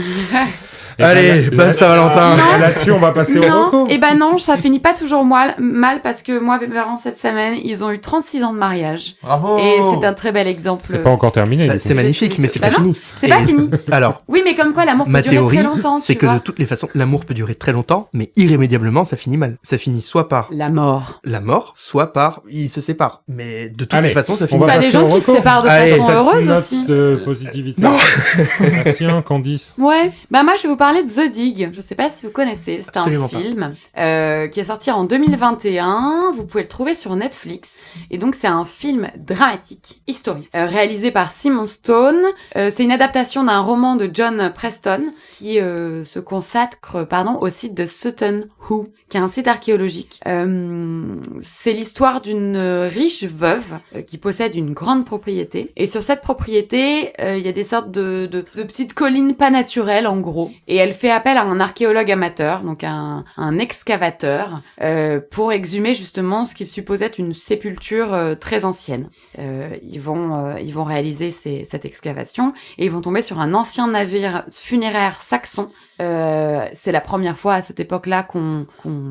Speaker 3: Allez, bonne Saint-Valentin.
Speaker 2: Là-dessus, on va passer au reco.
Speaker 6: Et ben non, ça finit pas toujours mal parce que moi, mes parents, cette semaine, ils ont eu 36 ans de mariage.
Speaker 4: Bravo.
Speaker 6: Et c'est un très bel exemple.
Speaker 2: C'est pas encore terminé.
Speaker 3: C'est magnifique, mais c'est pas fini.
Speaker 6: C'est pas fini.
Speaker 3: Alors.
Speaker 6: Oui, mais comme quoi l'amour peut durer très longtemps.
Speaker 3: C'est que de toutes les façons, l'amour peut durer très longtemps, mais irrémédiablement, ça finit mal. Ça finit soit par
Speaker 6: la mort,
Speaker 3: soit par ils se séparent. Mais de toutes les façons, ça finit.
Speaker 6: T'as des gens qui se séparent de façon heureuse aussi.
Speaker 2: De positivité.
Speaker 3: Non.
Speaker 2: Tiens, Candice.
Speaker 6: Ouais. Bah moi, je vais vous parler de The Dig. Je sais pas si vous connaissez. C'est un film qui est sorti en 2021. Vous pouvez le trouver sur Netflix. Et donc, c'est un film dramatique, historique, réalisé par Simon Stone. C'est une adaptation d'un roman de John Preston qui se consacre au site de Sutton Hoo, qui est un site archéologique. C'est l'histoire d'une riche veuve qui possède une grande propriété. Et sur cette propriété, il y a des sortes de petites collines pas naturelles, en gros. Et elle fait appel à un archéologue amateur, donc un excavateur, pour exhumer justement ce qu'il supposait être une sépulture très ancienne. Ils vont réaliser cette excavation et ils vont tomber sur un ancien navire funéraire saxon. C'est la première fois à cette époque-là qu'on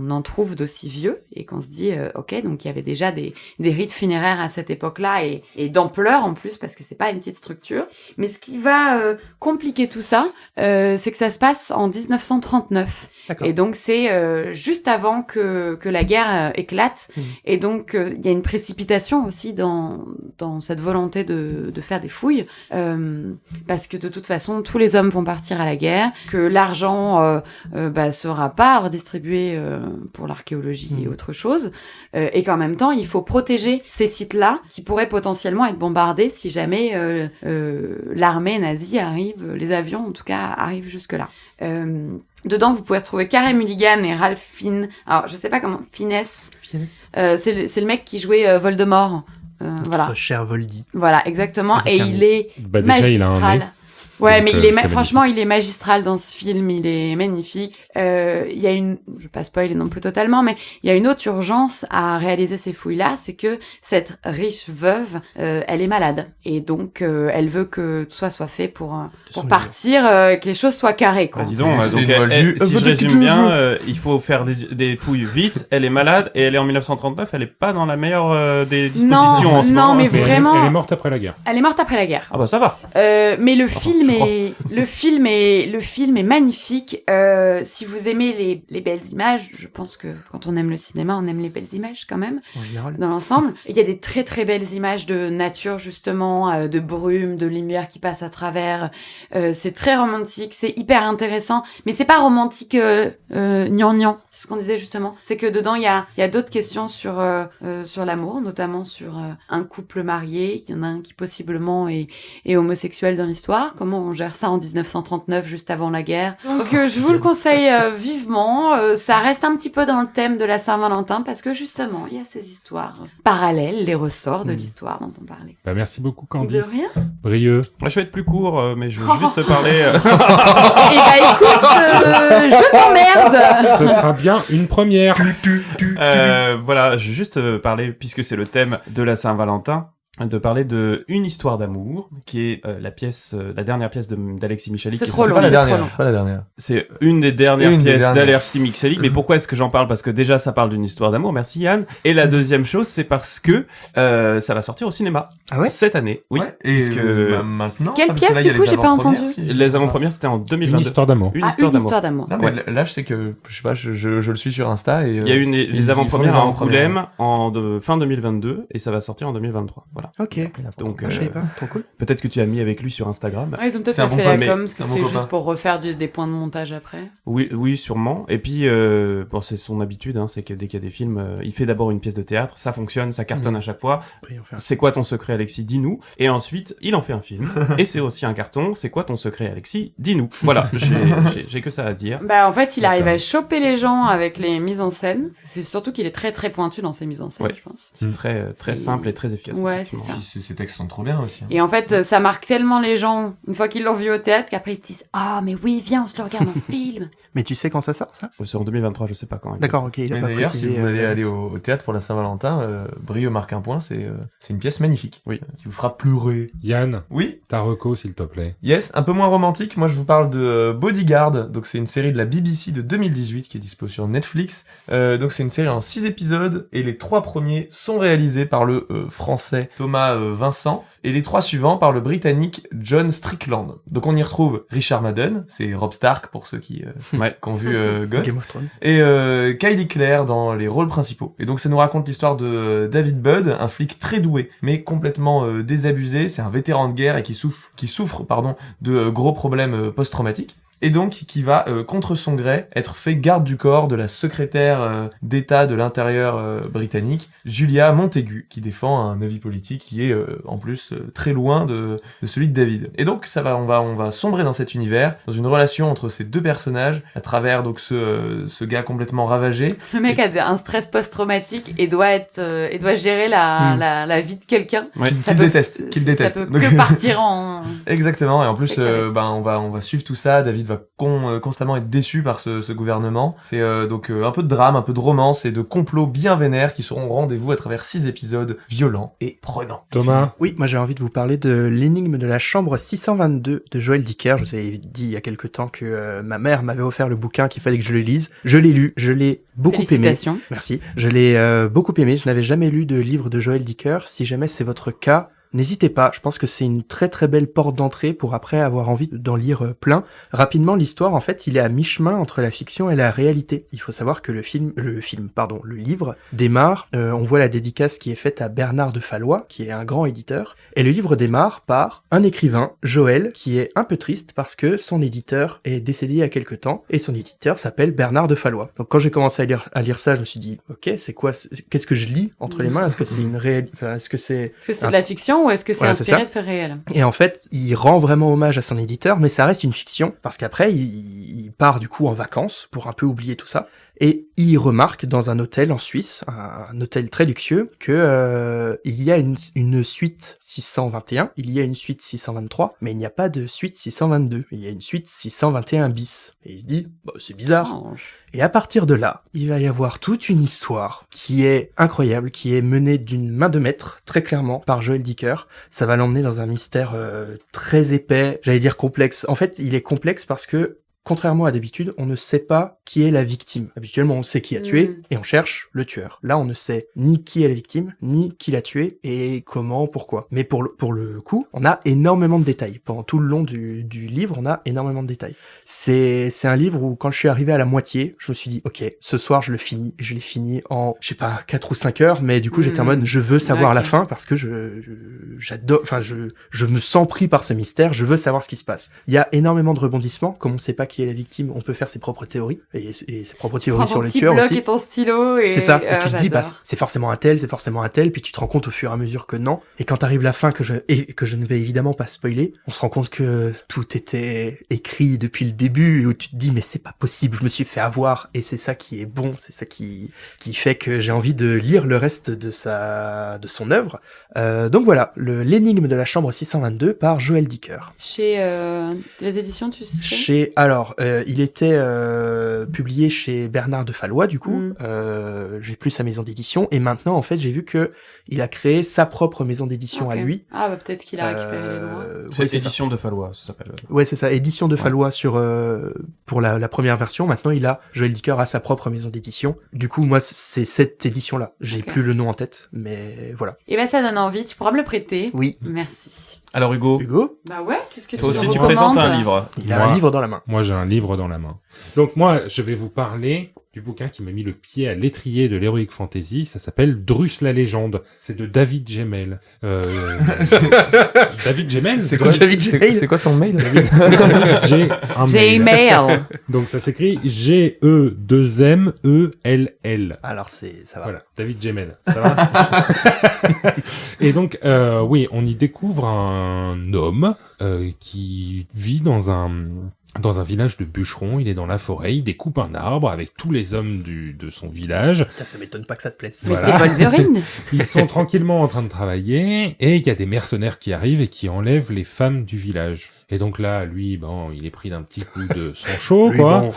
Speaker 6: en trouve d'aussi vieux et qu'on se dit ok, donc il y avait déjà des rites funéraires à cette époque-là et d'ampleur en plus parce que c'est pas une petite structure. Mais ce qui va compliquer tout ça, c'est que ça se passe en 1939. D'accord. Et donc c'est juste avant que la guerre éclate. Et donc il y a une précipitation aussi dans cette volonté de faire des fouilles parce que de toute façon tous les hommes vont partir à la guerre, que l'argent sera pas redistribué pour l'archéologie et autre chose, et qu'en même temps il faut protéger ces sites-là qui pourraient potentiellement être bombardés si jamais l'armée nazie arrive, les avions en tout cas arrivent jusque-là. Dedans, vous pouvez retrouver Carey Mulligan et Ralph Fiennes. Alors, je sais pas comment. Fiennes. C'est le mec qui jouait Voldemort. Voilà.
Speaker 3: Notre cher Voldy.
Speaker 6: Voilà, exactement. Et il est magistral.
Speaker 2: Il a un nez.
Speaker 6: Ouais,
Speaker 2: donc,
Speaker 6: mais franchement, il est magistral dans ce film, il est magnifique. Il y a je vais pas spoiler non plus totalement, mais il y a une autre urgence à réaliser ces fouilles-là, c'est que cette riche veuve, elle est malade. Et donc, elle veut que tout soit fait pour partir, que les choses soient carrées, quoi.
Speaker 5: Dis donc, si je résume bien, il faut faire des fouilles vite, elle est malade, et elle est en 1939, elle est pas dans la meilleure des dispositions en ce moment.
Speaker 6: Non, mais vraiment...
Speaker 2: Elle est morte après la guerre.
Speaker 6: Elle est morte après la guerre.
Speaker 5: Ah bah ça va.
Speaker 6: Mais le film est magnifique. Si vous aimez les belles images, je pense que quand on aime le cinéma, on aime les belles images quand même.
Speaker 3: En général.
Speaker 6: Dans l'ensemble, il y a des très très belles images de nature justement, de brume, de lumière qui passe à travers. C'est très romantique, c'est hyper intéressant, mais c'est pas romantique gnangnan. C'est ce qu'on disait justement. C'est que dedans il y a d'autres questions sur l'amour, notamment sur un couple marié. Il y en a un qui possiblement est homosexuel dans l'histoire. Comment on gère ça en 1939, juste avant la guerre. Donc je vous le conseille vivement. Ça reste un petit peu dans le thème de la Saint-Valentin parce que justement, il y a ces histoires parallèles, les ressorts de l'histoire dont on parlait.
Speaker 2: Bah, merci beaucoup Candice.
Speaker 6: De rien.
Speaker 2: Brieux.
Speaker 5: Moi, je vais être plus court, mais je veux juste parler...
Speaker 6: Eh bah écoute, je t'emmerde.
Speaker 2: Ce sera bien une première.
Speaker 5: Voilà, je vais juste parler, puisque c'est le thème de la Saint-Valentin, de parler de Une histoire d'amour, qui est la dernière pièce d'Alexis Michalik.
Speaker 6: C'est trop long,
Speaker 4: c'est
Speaker 6: trop long.
Speaker 4: pas la dernière.
Speaker 5: C'est une des dernières pièces d'Alexis Michalik. Mais pourquoi est-ce que j'en parle? Parce que déjà, ça parle d'une histoire d'amour. Merci Yann. Et la deuxième chose, c'est parce que ça va sortir au cinéma.
Speaker 3: Ah ouais?
Speaker 5: Cette année. Oui.
Speaker 4: Ouais, et
Speaker 5: puisque...
Speaker 4: maintenant.
Speaker 6: Quelle pièce, du coup, j'ai pas entendu.
Speaker 5: Les avant-premières, c'était en 2022.
Speaker 2: Une histoire d'amour.
Speaker 5: Une histoire
Speaker 6: d'amour.
Speaker 4: Non, mais là, je sais que, je sais pas, je le suis sur Insta et...
Speaker 5: Il y a eu les avant-premières à Angoulême fin 2022 et ça va sortir en 2023. Voilà. Voilà.
Speaker 3: Ok.
Speaker 5: Donc,
Speaker 3: je savais pas. Trop cool.
Speaker 5: Peut-être que tu as mis avec lui sur Instagram.
Speaker 6: Ouais, ils ont peut-être
Speaker 4: C'est un
Speaker 6: pas
Speaker 4: bon
Speaker 6: fait la
Speaker 4: copain,
Speaker 6: com, parce que
Speaker 4: c'est un bon
Speaker 6: c'était
Speaker 4: copain.
Speaker 6: juste pour refaire des points de montage après.
Speaker 5: Oui, sûrement. Et puis, bon, c'est son habitude, hein, c'est que dès qu'il y a des films, il fait d'abord une pièce de théâtre, ça fonctionne, ça cartonne à chaque fois.
Speaker 3: Après, on fait un-
Speaker 5: C'est quoi ton secret, Alexis? Dis-nous. Et ensuite, il en fait un film. Et c'est aussi un carton. C'est quoi ton secret, Alexis? Dis-nous. Voilà, j'ai que ça à dire.
Speaker 6: Bah, en fait, il arrive
Speaker 2: D'accord.
Speaker 6: à choper les gens avec les mises en scène. C'est surtout qu'il est très très pointu dans ses mises en scène,
Speaker 5: Ouais.
Speaker 6: je pense.
Speaker 5: C'est très
Speaker 6: C'est-
Speaker 5: simple et très efficace.
Speaker 6: Ouais, c'est
Speaker 5: effectivement.
Speaker 6: ça.
Speaker 4: Puis ces textes sont trop bien aussi.
Speaker 6: Et en fait, ça marque tellement les gens, une fois qu'ils l'ont vu au théâtre, qu'après ils se disent « Ah, mais oui, viens, on se le regarde en film !»
Speaker 3: Mais tu sais quand ça sort, ça?
Speaker 5: C'est en 2023, je sais pas quand.
Speaker 3: D'accord, ok. Il a
Speaker 4: Mais
Speaker 3: pas
Speaker 4: d'ailleurs,
Speaker 3: précisé.
Speaker 4: si vous voulez
Speaker 3: la
Speaker 4: aller
Speaker 3: date.
Speaker 4: au théâtre pour la Saint-Valentin, Brio marque un point, c'est une pièce magnifique.
Speaker 5: Oui.
Speaker 4: Qui vous fera pleurer.
Speaker 2: Yann,
Speaker 4: Oui,
Speaker 2: ta reco, s'il te plaît.
Speaker 4: yes, un peu moins romantique. Moi, je vous parle de Bodyguard. Donc, c'est une série de la BBC de 2018 qui est dispo sur Netflix. Donc, c'est une série en 6 épisodes et les 3 premiers sont réalisés par le français Thomas Vincent et les 3 suivants par le britannique John Strickland. Donc, on y retrouve Richard Madden, c'est Robb Stark pour ceux qui ont vu Goth.
Speaker 3: Game of Thrones.
Speaker 4: Et Kylie Clare dans les rôles principaux. Et donc ça nous raconte l'histoire de David Budd, un flic très doué, mais complètement désabusé. C'est un vétéran de guerre et qui souffre de gros problèmes post-traumatiques. Et donc qui va, contre son gré, être fait garde du corps de la secrétaire d'État de l'intérieur britannique, Julia Montaigu, qui défend un avis politique qui est en plus très loin de celui de David. Et donc on va sombrer dans cet univers, dans une relation entre ces deux personnages, à travers donc ce gars complètement ravagé.
Speaker 6: Le mec a un stress post-traumatique et doit gérer la vie de quelqu'un.
Speaker 5: Ouais.
Speaker 4: Qu'il déteste.
Speaker 6: Ça peut que partir en...
Speaker 4: Exactement, et en plus,
Speaker 6: Avec la
Speaker 4: on va suivre tout ça. David va constamment être déçu par ce gouvernement. C'est donc un peu de drame, un peu de romance et de complot bien vénère qui seront au rendez-vous à travers 6 épisodes violents et prenants.
Speaker 2: Thomas,
Speaker 3: Oui, moi j'ai envie de vous parler de l'énigme de la chambre 622 de Joël Dicker. Je vous avais dit il y a quelque temps que ma mère m'avait offert le bouquin qu'il fallait que je le lise. Je l'ai lu, je l'ai beaucoup aimé.
Speaker 6: Félicitations.
Speaker 3: Merci. Je l'ai beaucoup aimé. Je n'avais jamais lu de livre de Joël Dicker. Si jamais c'est votre cas, n'hésitez pas, je pense que c'est une très très belle porte d'entrée pour après avoir envie d'en lire plein. Rapidement, l'histoire, en fait, il est à mi-chemin entre la fiction et la réalité. Il faut savoir que le livre démarre, on voit la dédicace qui est faite à Bernard de Fallois, qui est un grand éditeur, et le livre démarre par un écrivain, Joël, qui est un peu triste parce que son éditeur est décédé il y a quelque temps, et son éditeur s'appelle Bernard de Fallois. Donc quand j'ai commencé à lire ça, je me suis dit, ok, qu'est-ce que je lis entre les mains? Est-ce que c'est une est-ce que c'est
Speaker 6: de la fiction ou est-ce que c'est
Speaker 3: Voilà, c'est
Speaker 6: inspiré
Speaker 3: ça.
Speaker 6: de faits réels?
Speaker 3: Et en fait, il rend vraiment hommage à son éditeur, mais ça reste une fiction, parce qu'après, il part du coup en vacances, pour un peu oublier tout ça, et il remarque dans un hôtel en Suisse, un hôtel très luxueux, que il y a une suite 621, il y a une suite 623, mais il n'y a pas de suite 622, il y a une suite 621 bis. Et il se dit, bah, c'est bizarre.
Speaker 6: Étrange.
Speaker 3: Et à partir de là, il va y avoir toute une histoire qui est incroyable, qui est menée d'une main de maître, très clairement, par Joël Dicker. Ça va l'emmener dans un mystère très épais, j'allais dire complexe. En fait, il est complexe parce que, contrairement à d'habitude, on ne sait pas qui est la victime. Habituellement, on sait qui a tué, et on cherche le tueur. Là, on ne sait ni qui est la victime, ni qui l'a tué, et comment, pourquoi. Mais pour le coup, on a énormément de détails. Pendant tout le long du livre, on a énormément de détails. C'est un livre où, quand je suis arrivé à la moitié, je me suis dit, ok, ce soir, je le finis. Et je l'ai fini en, je sais pas, 4 ou 5 heures, mais du coup, j'étais en mode, je veux savoir la fin, parce que j'adore, enfin, je me sens pris par ce mystère, je veux savoir ce qui se passe. Il y a énormément de rebondissements, comme on sait pas qui est la victime, on peut faire ses propres théories, et ses propres théories sur le tueur aussi.
Speaker 6: Et ton stylo et...
Speaker 3: C'est ça, et tu te dis, bah, c'est forcément un tel, puis tu te rends compte au fur et à mesure que non, et quand arrive la fin, que je ne vais évidemment pas spoiler, on se rend compte que tout était écrit depuis le début, où tu te dis, mais c'est pas possible, je me suis fait avoir, et c'est ça qui est bon, c'est ça qui fait que j'ai envie de lire le reste de son œuvre. Donc voilà, l'énigme de la chambre 622 par Joël Dicker.
Speaker 6: Chez les éditions, tu sais?
Speaker 3: Il était publié chez Bernard de Fallois, du coup. J'ai plus sa maison d'édition. Et maintenant, en fait, j'ai vu que il a créé sa propre maison d'édition à lui.
Speaker 6: Ah, bah peut-être qu'il a récupéré les droits.
Speaker 5: C'est édition de Fallois, ça s'appelle.
Speaker 3: Ouais, c'est ça, édition de Fallois pour la première version. Maintenant, Joël Dicker a sa propre maison d'édition. Du coup, moi, c'est cette édition-là. J'ai plus le nom en tête, mais voilà.
Speaker 6: Et ben, ça donne envie. Tu pourras me le prêter?
Speaker 3: Oui.
Speaker 6: Merci.
Speaker 5: Alors Hugo,
Speaker 6: Bah ouais, qu'est-ce que
Speaker 5: toi
Speaker 6: tu
Speaker 5: aussi
Speaker 6: me
Speaker 5: tu
Speaker 6: recommandes?
Speaker 5: présentes un livre.
Speaker 3: Il a un livre dans la main.
Speaker 2: Moi, j'ai un livre dans la main. Donc moi, je vais vous parler du bouquin qui m'a mis le pied à l'étrier de l'Heroic Fantasy. Ça s'appelle Drus la légende. C'est de David Gemmell. David Gemmell?
Speaker 4: C'est quoi son mail?
Speaker 6: Gmail.
Speaker 2: Donc ça s'écrit G-E-2-M-E-L-L.
Speaker 3: Alors ça va.
Speaker 2: Voilà, David Gemmell. Ça va? Et donc, oui, on y découvre un homme qui vit dans un village de bûcherons. Il est dans la forêt, il découpe un arbre avec tous les hommes de son village.
Speaker 3: Putain, ça m'étonne pas que ça te plaise.
Speaker 6: Mais c'est Wolverine.
Speaker 2: Ils sont tranquillement en train de travailler et il y a des mercenaires qui arrivent et qui enlèvent les femmes du village. Et donc là, lui, il est pris d'un petit coup de son chaud, quoi. Bon.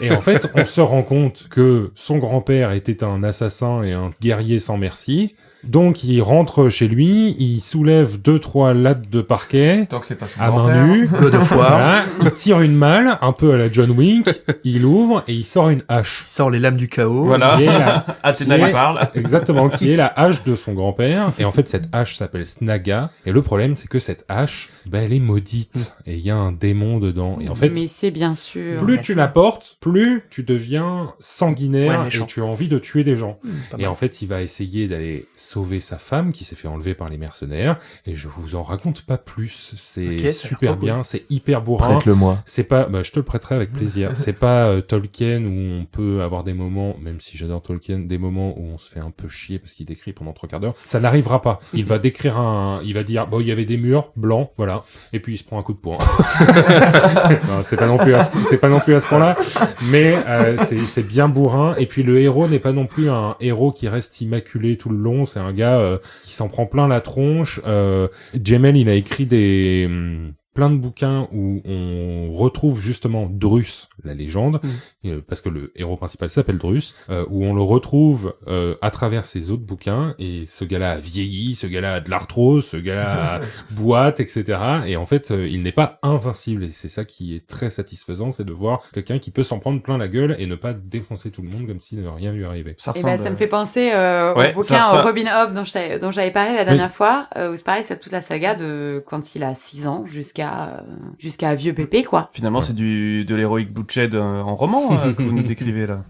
Speaker 2: Et en fait, on se rend compte que son grand-père était un assassin et un guerrier sans merci. Donc il rentre chez lui, il soulève 2-3 lattes de parquet
Speaker 4: tant que c'est pas son
Speaker 2: à main nue,
Speaker 3: God of War.
Speaker 2: Voilà, il tire une malle, un peu à la John Wick, il ouvre et il sort une hache.
Speaker 3: Il sort les lames du chaos.
Speaker 5: Voilà, Athéna lui parle.
Speaker 2: Exactement, qui est la hache de son grand-père. Et en fait, cette hache s'appelle Snaga. Et le problème, c'est que cette hache, elle est maudite. Et il y a un démon dedans. Et en fait,
Speaker 6: mais c'est bien sûr.
Speaker 2: Plus tu la portes, plus tu deviens sanguinaire et tu as envie de tuer des gens. Et en fait, il va essayer d'aller sauver sa femme qui s'est fait enlever par les mercenaires. Et je vous en raconte pas plus. C'est super bien, cool. C'est hyper bourrin.
Speaker 4: Prête-le-moi.
Speaker 2: C'est pas, je te le prêterai avec plaisir. C'est pas Tolkien où on peut avoir des moments, même si j'adore Tolkien, des moments où on se fait un peu chier parce qu'il décrit pendant 3/4 d'heure. Ça n'arrivera pas. Il va décrire il va dire, il y avait des murs blancs, voilà. Et puis il se prend un coup de poing. Non, c'est pas non plus à ce point-là. Mais c'est bien bourrin. Et puis le héros n'est pas non plus un héros qui reste immaculé tout le long. C'est un gars qui s'en prend plein la tronche. Gemmell, il a écrit plein de bouquins où on retrouve justement Drus, la légende, parce que le héros principal s'appelle Drus, où on le retrouve à travers ses autres bouquins, et ce gars-là a vieilli, ce gars-là a de l'arthrose, ce gars-là boite, etc. Et en fait, il n'est pas invincible, et c'est ça qui est très satisfaisant, c'est de voir quelqu'un qui peut s'en prendre plein la gueule et ne pas défoncer tout le monde comme si rien lui arrivait.
Speaker 6: Ça me fait penser au bouquin Robin Hobb dont j'avais parlé la dernière fois, où c'est pareil, c'est toute la saga de quand il a 6 ans jusqu'à vieux pépé, quoi.
Speaker 5: Finalement, c'est de l'Heroic Bloodshed en roman que vous nous décrivez là.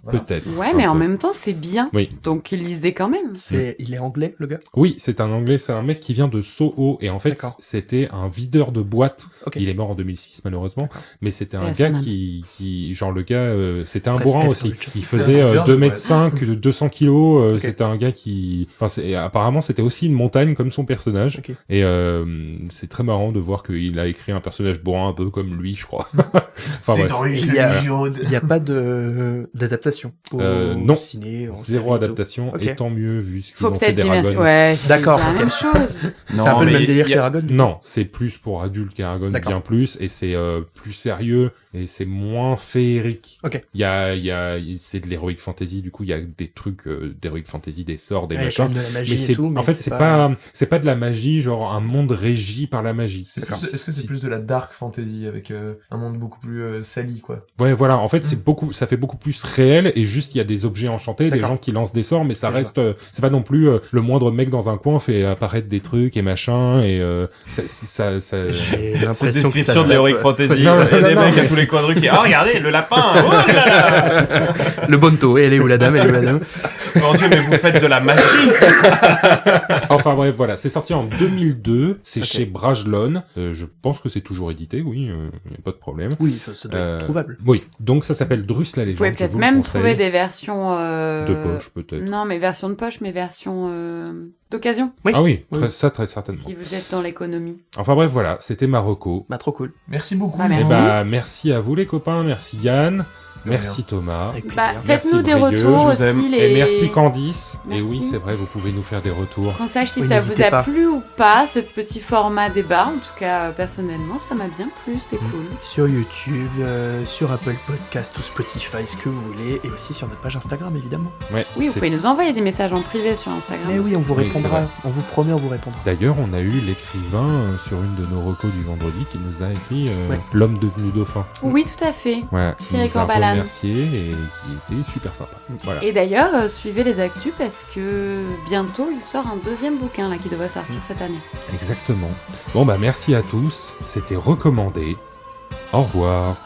Speaker 2: Voilà. Peut-être.
Speaker 6: Ouais, mais en même temps, c'est bien.
Speaker 2: Oui.
Speaker 6: Donc, il lisait quand même.
Speaker 3: Il est anglais, le gars?
Speaker 2: Oui, c'est un anglais, c'est un mec qui vient de Soho, et en fait, c'était un videur de boîte. Okay. Il est mort en 2006, malheureusement. Mais c'était un gars qui, genre le gars, c'était un bourrin aussi. Il faisait 2m5, 200 kilos, c'était un gars qui, apparemment, c'était aussi une montagne comme son personnage. Okay. Et c'est très marrant de voir qu'il a écrit un personnage bourrin un peu comme lui, je crois.
Speaker 3: Il n'y a pas d'adaptation
Speaker 2: non,
Speaker 3: ciné,
Speaker 2: zéro adaptation, et tant mieux vu ce qu'ils ont fait d'Eragon.
Speaker 6: Ouais,
Speaker 3: d'accord.
Speaker 6: C'est la même chose.
Speaker 3: C'est un peu le même délire qu'Eragon.
Speaker 2: Non, c'est plus pour adultes qu'Eragon, bien plus, et c'est plus sérieux, et c'est moins féerique.
Speaker 3: Ok.
Speaker 2: C'est de l'heroic fantasy, du coup il y a des trucs d'heroic fantasy, des sorts, des machins.
Speaker 3: De la magie
Speaker 2: en fait c'est pas de la magie, genre un monde régi par la magie.
Speaker 4: Est-ce que c'est plus de la dark fantasy avec un monde beaucoup plus sali, quoi?
Speaker 2: Ouais, voilà. En fait, ça fait beaucoup plus réel, et juste il y a des objets enchantés, des gens qui lancent des sorts, mais ça reste, c'est pas non plus le moindre mec dans un coin fait apparaître des trucs et machin, et
Speaker 3: j'ai l'impression
Speaker 5: cette description de l'heroic fantasy, et des mecs à tous les coins de rue qui, regardez, le lapin, oh là là.
Speaker 3: Le bonto, elle est où la dame,
Speaker 5: Mon Dieu, mais vous faites de la magie.
Speaker 2: Enfin bref, voilà, c'est sorti en 2002, c'est chez Brajlon, je pense que c'est toujours édité, oui, y a pas de problème.
Speaker 3: Oui, ça doit être trouvable.
Speaker 2: Oui, donc ça s'appelle Drus la légende.
Speaker 6: Vous pouvez peut-être même trouver des versions
Speaker 2: de poche, peut-être.
Speaker 6: Non, mais version de poche, mais version d'occasion.
Speaker 2: Oui. Ah oui, très certainement.
Speaker 6: Si vous êtes dans l'économie.
Speaker 2: Enfin bref, voilà, c'était Marocco.
Speaker 3: Trop cool.
Speaker 4: Merci beaucoup.
Speaker 6: Merci.
Speaker 2: Merci à vous les copains, merci Yann. Merci Thomas.
Speaker 6: Faites-nous des retours aussi.
Speaker 2: Et merci Candice. Merci. Et oui, c'est vrai, vous pouvez nous faire des retours.
Speaker 6: Qu'on sache si ça vous a plu ou pas, ce petit format débat. En tout cas, personnellement, ça m'a bien plu, c'était cool.
Speaker 3: Sur YouTube, sur Apple Podcast ou Spotify, ce que vous voulez. Et aussi sur notre page Instagram, évidemment.
Speaker 2: Ouais,
Speaker 6: oui, vous pouvez nous envoyer des messages en privé sur Instagram.
Speaker 3: Mais oui, on vous répondra. On vous promet, on vous répondra.
Speaker 2: D'ailleurs, on a eu l'écrivain sur une de nos recos du vendredi qui nous a écrit L'homme devenu dauphin.
Speaker 6: Oui, tout à fait.
Speaker 2: Ouais,
Speaker 6: Thierry Corbalan.
Speaker 2: Remercié et qui était super sympa. Voilà.
Speaker 6: Et d'ailleurs, suivez les actus parce que bientôt il sort un deuxième bouquin là qui devrait sortir cette année.
Speaker 2: Exactement. Bon merci à tous, c'était recommandé. Au revoir.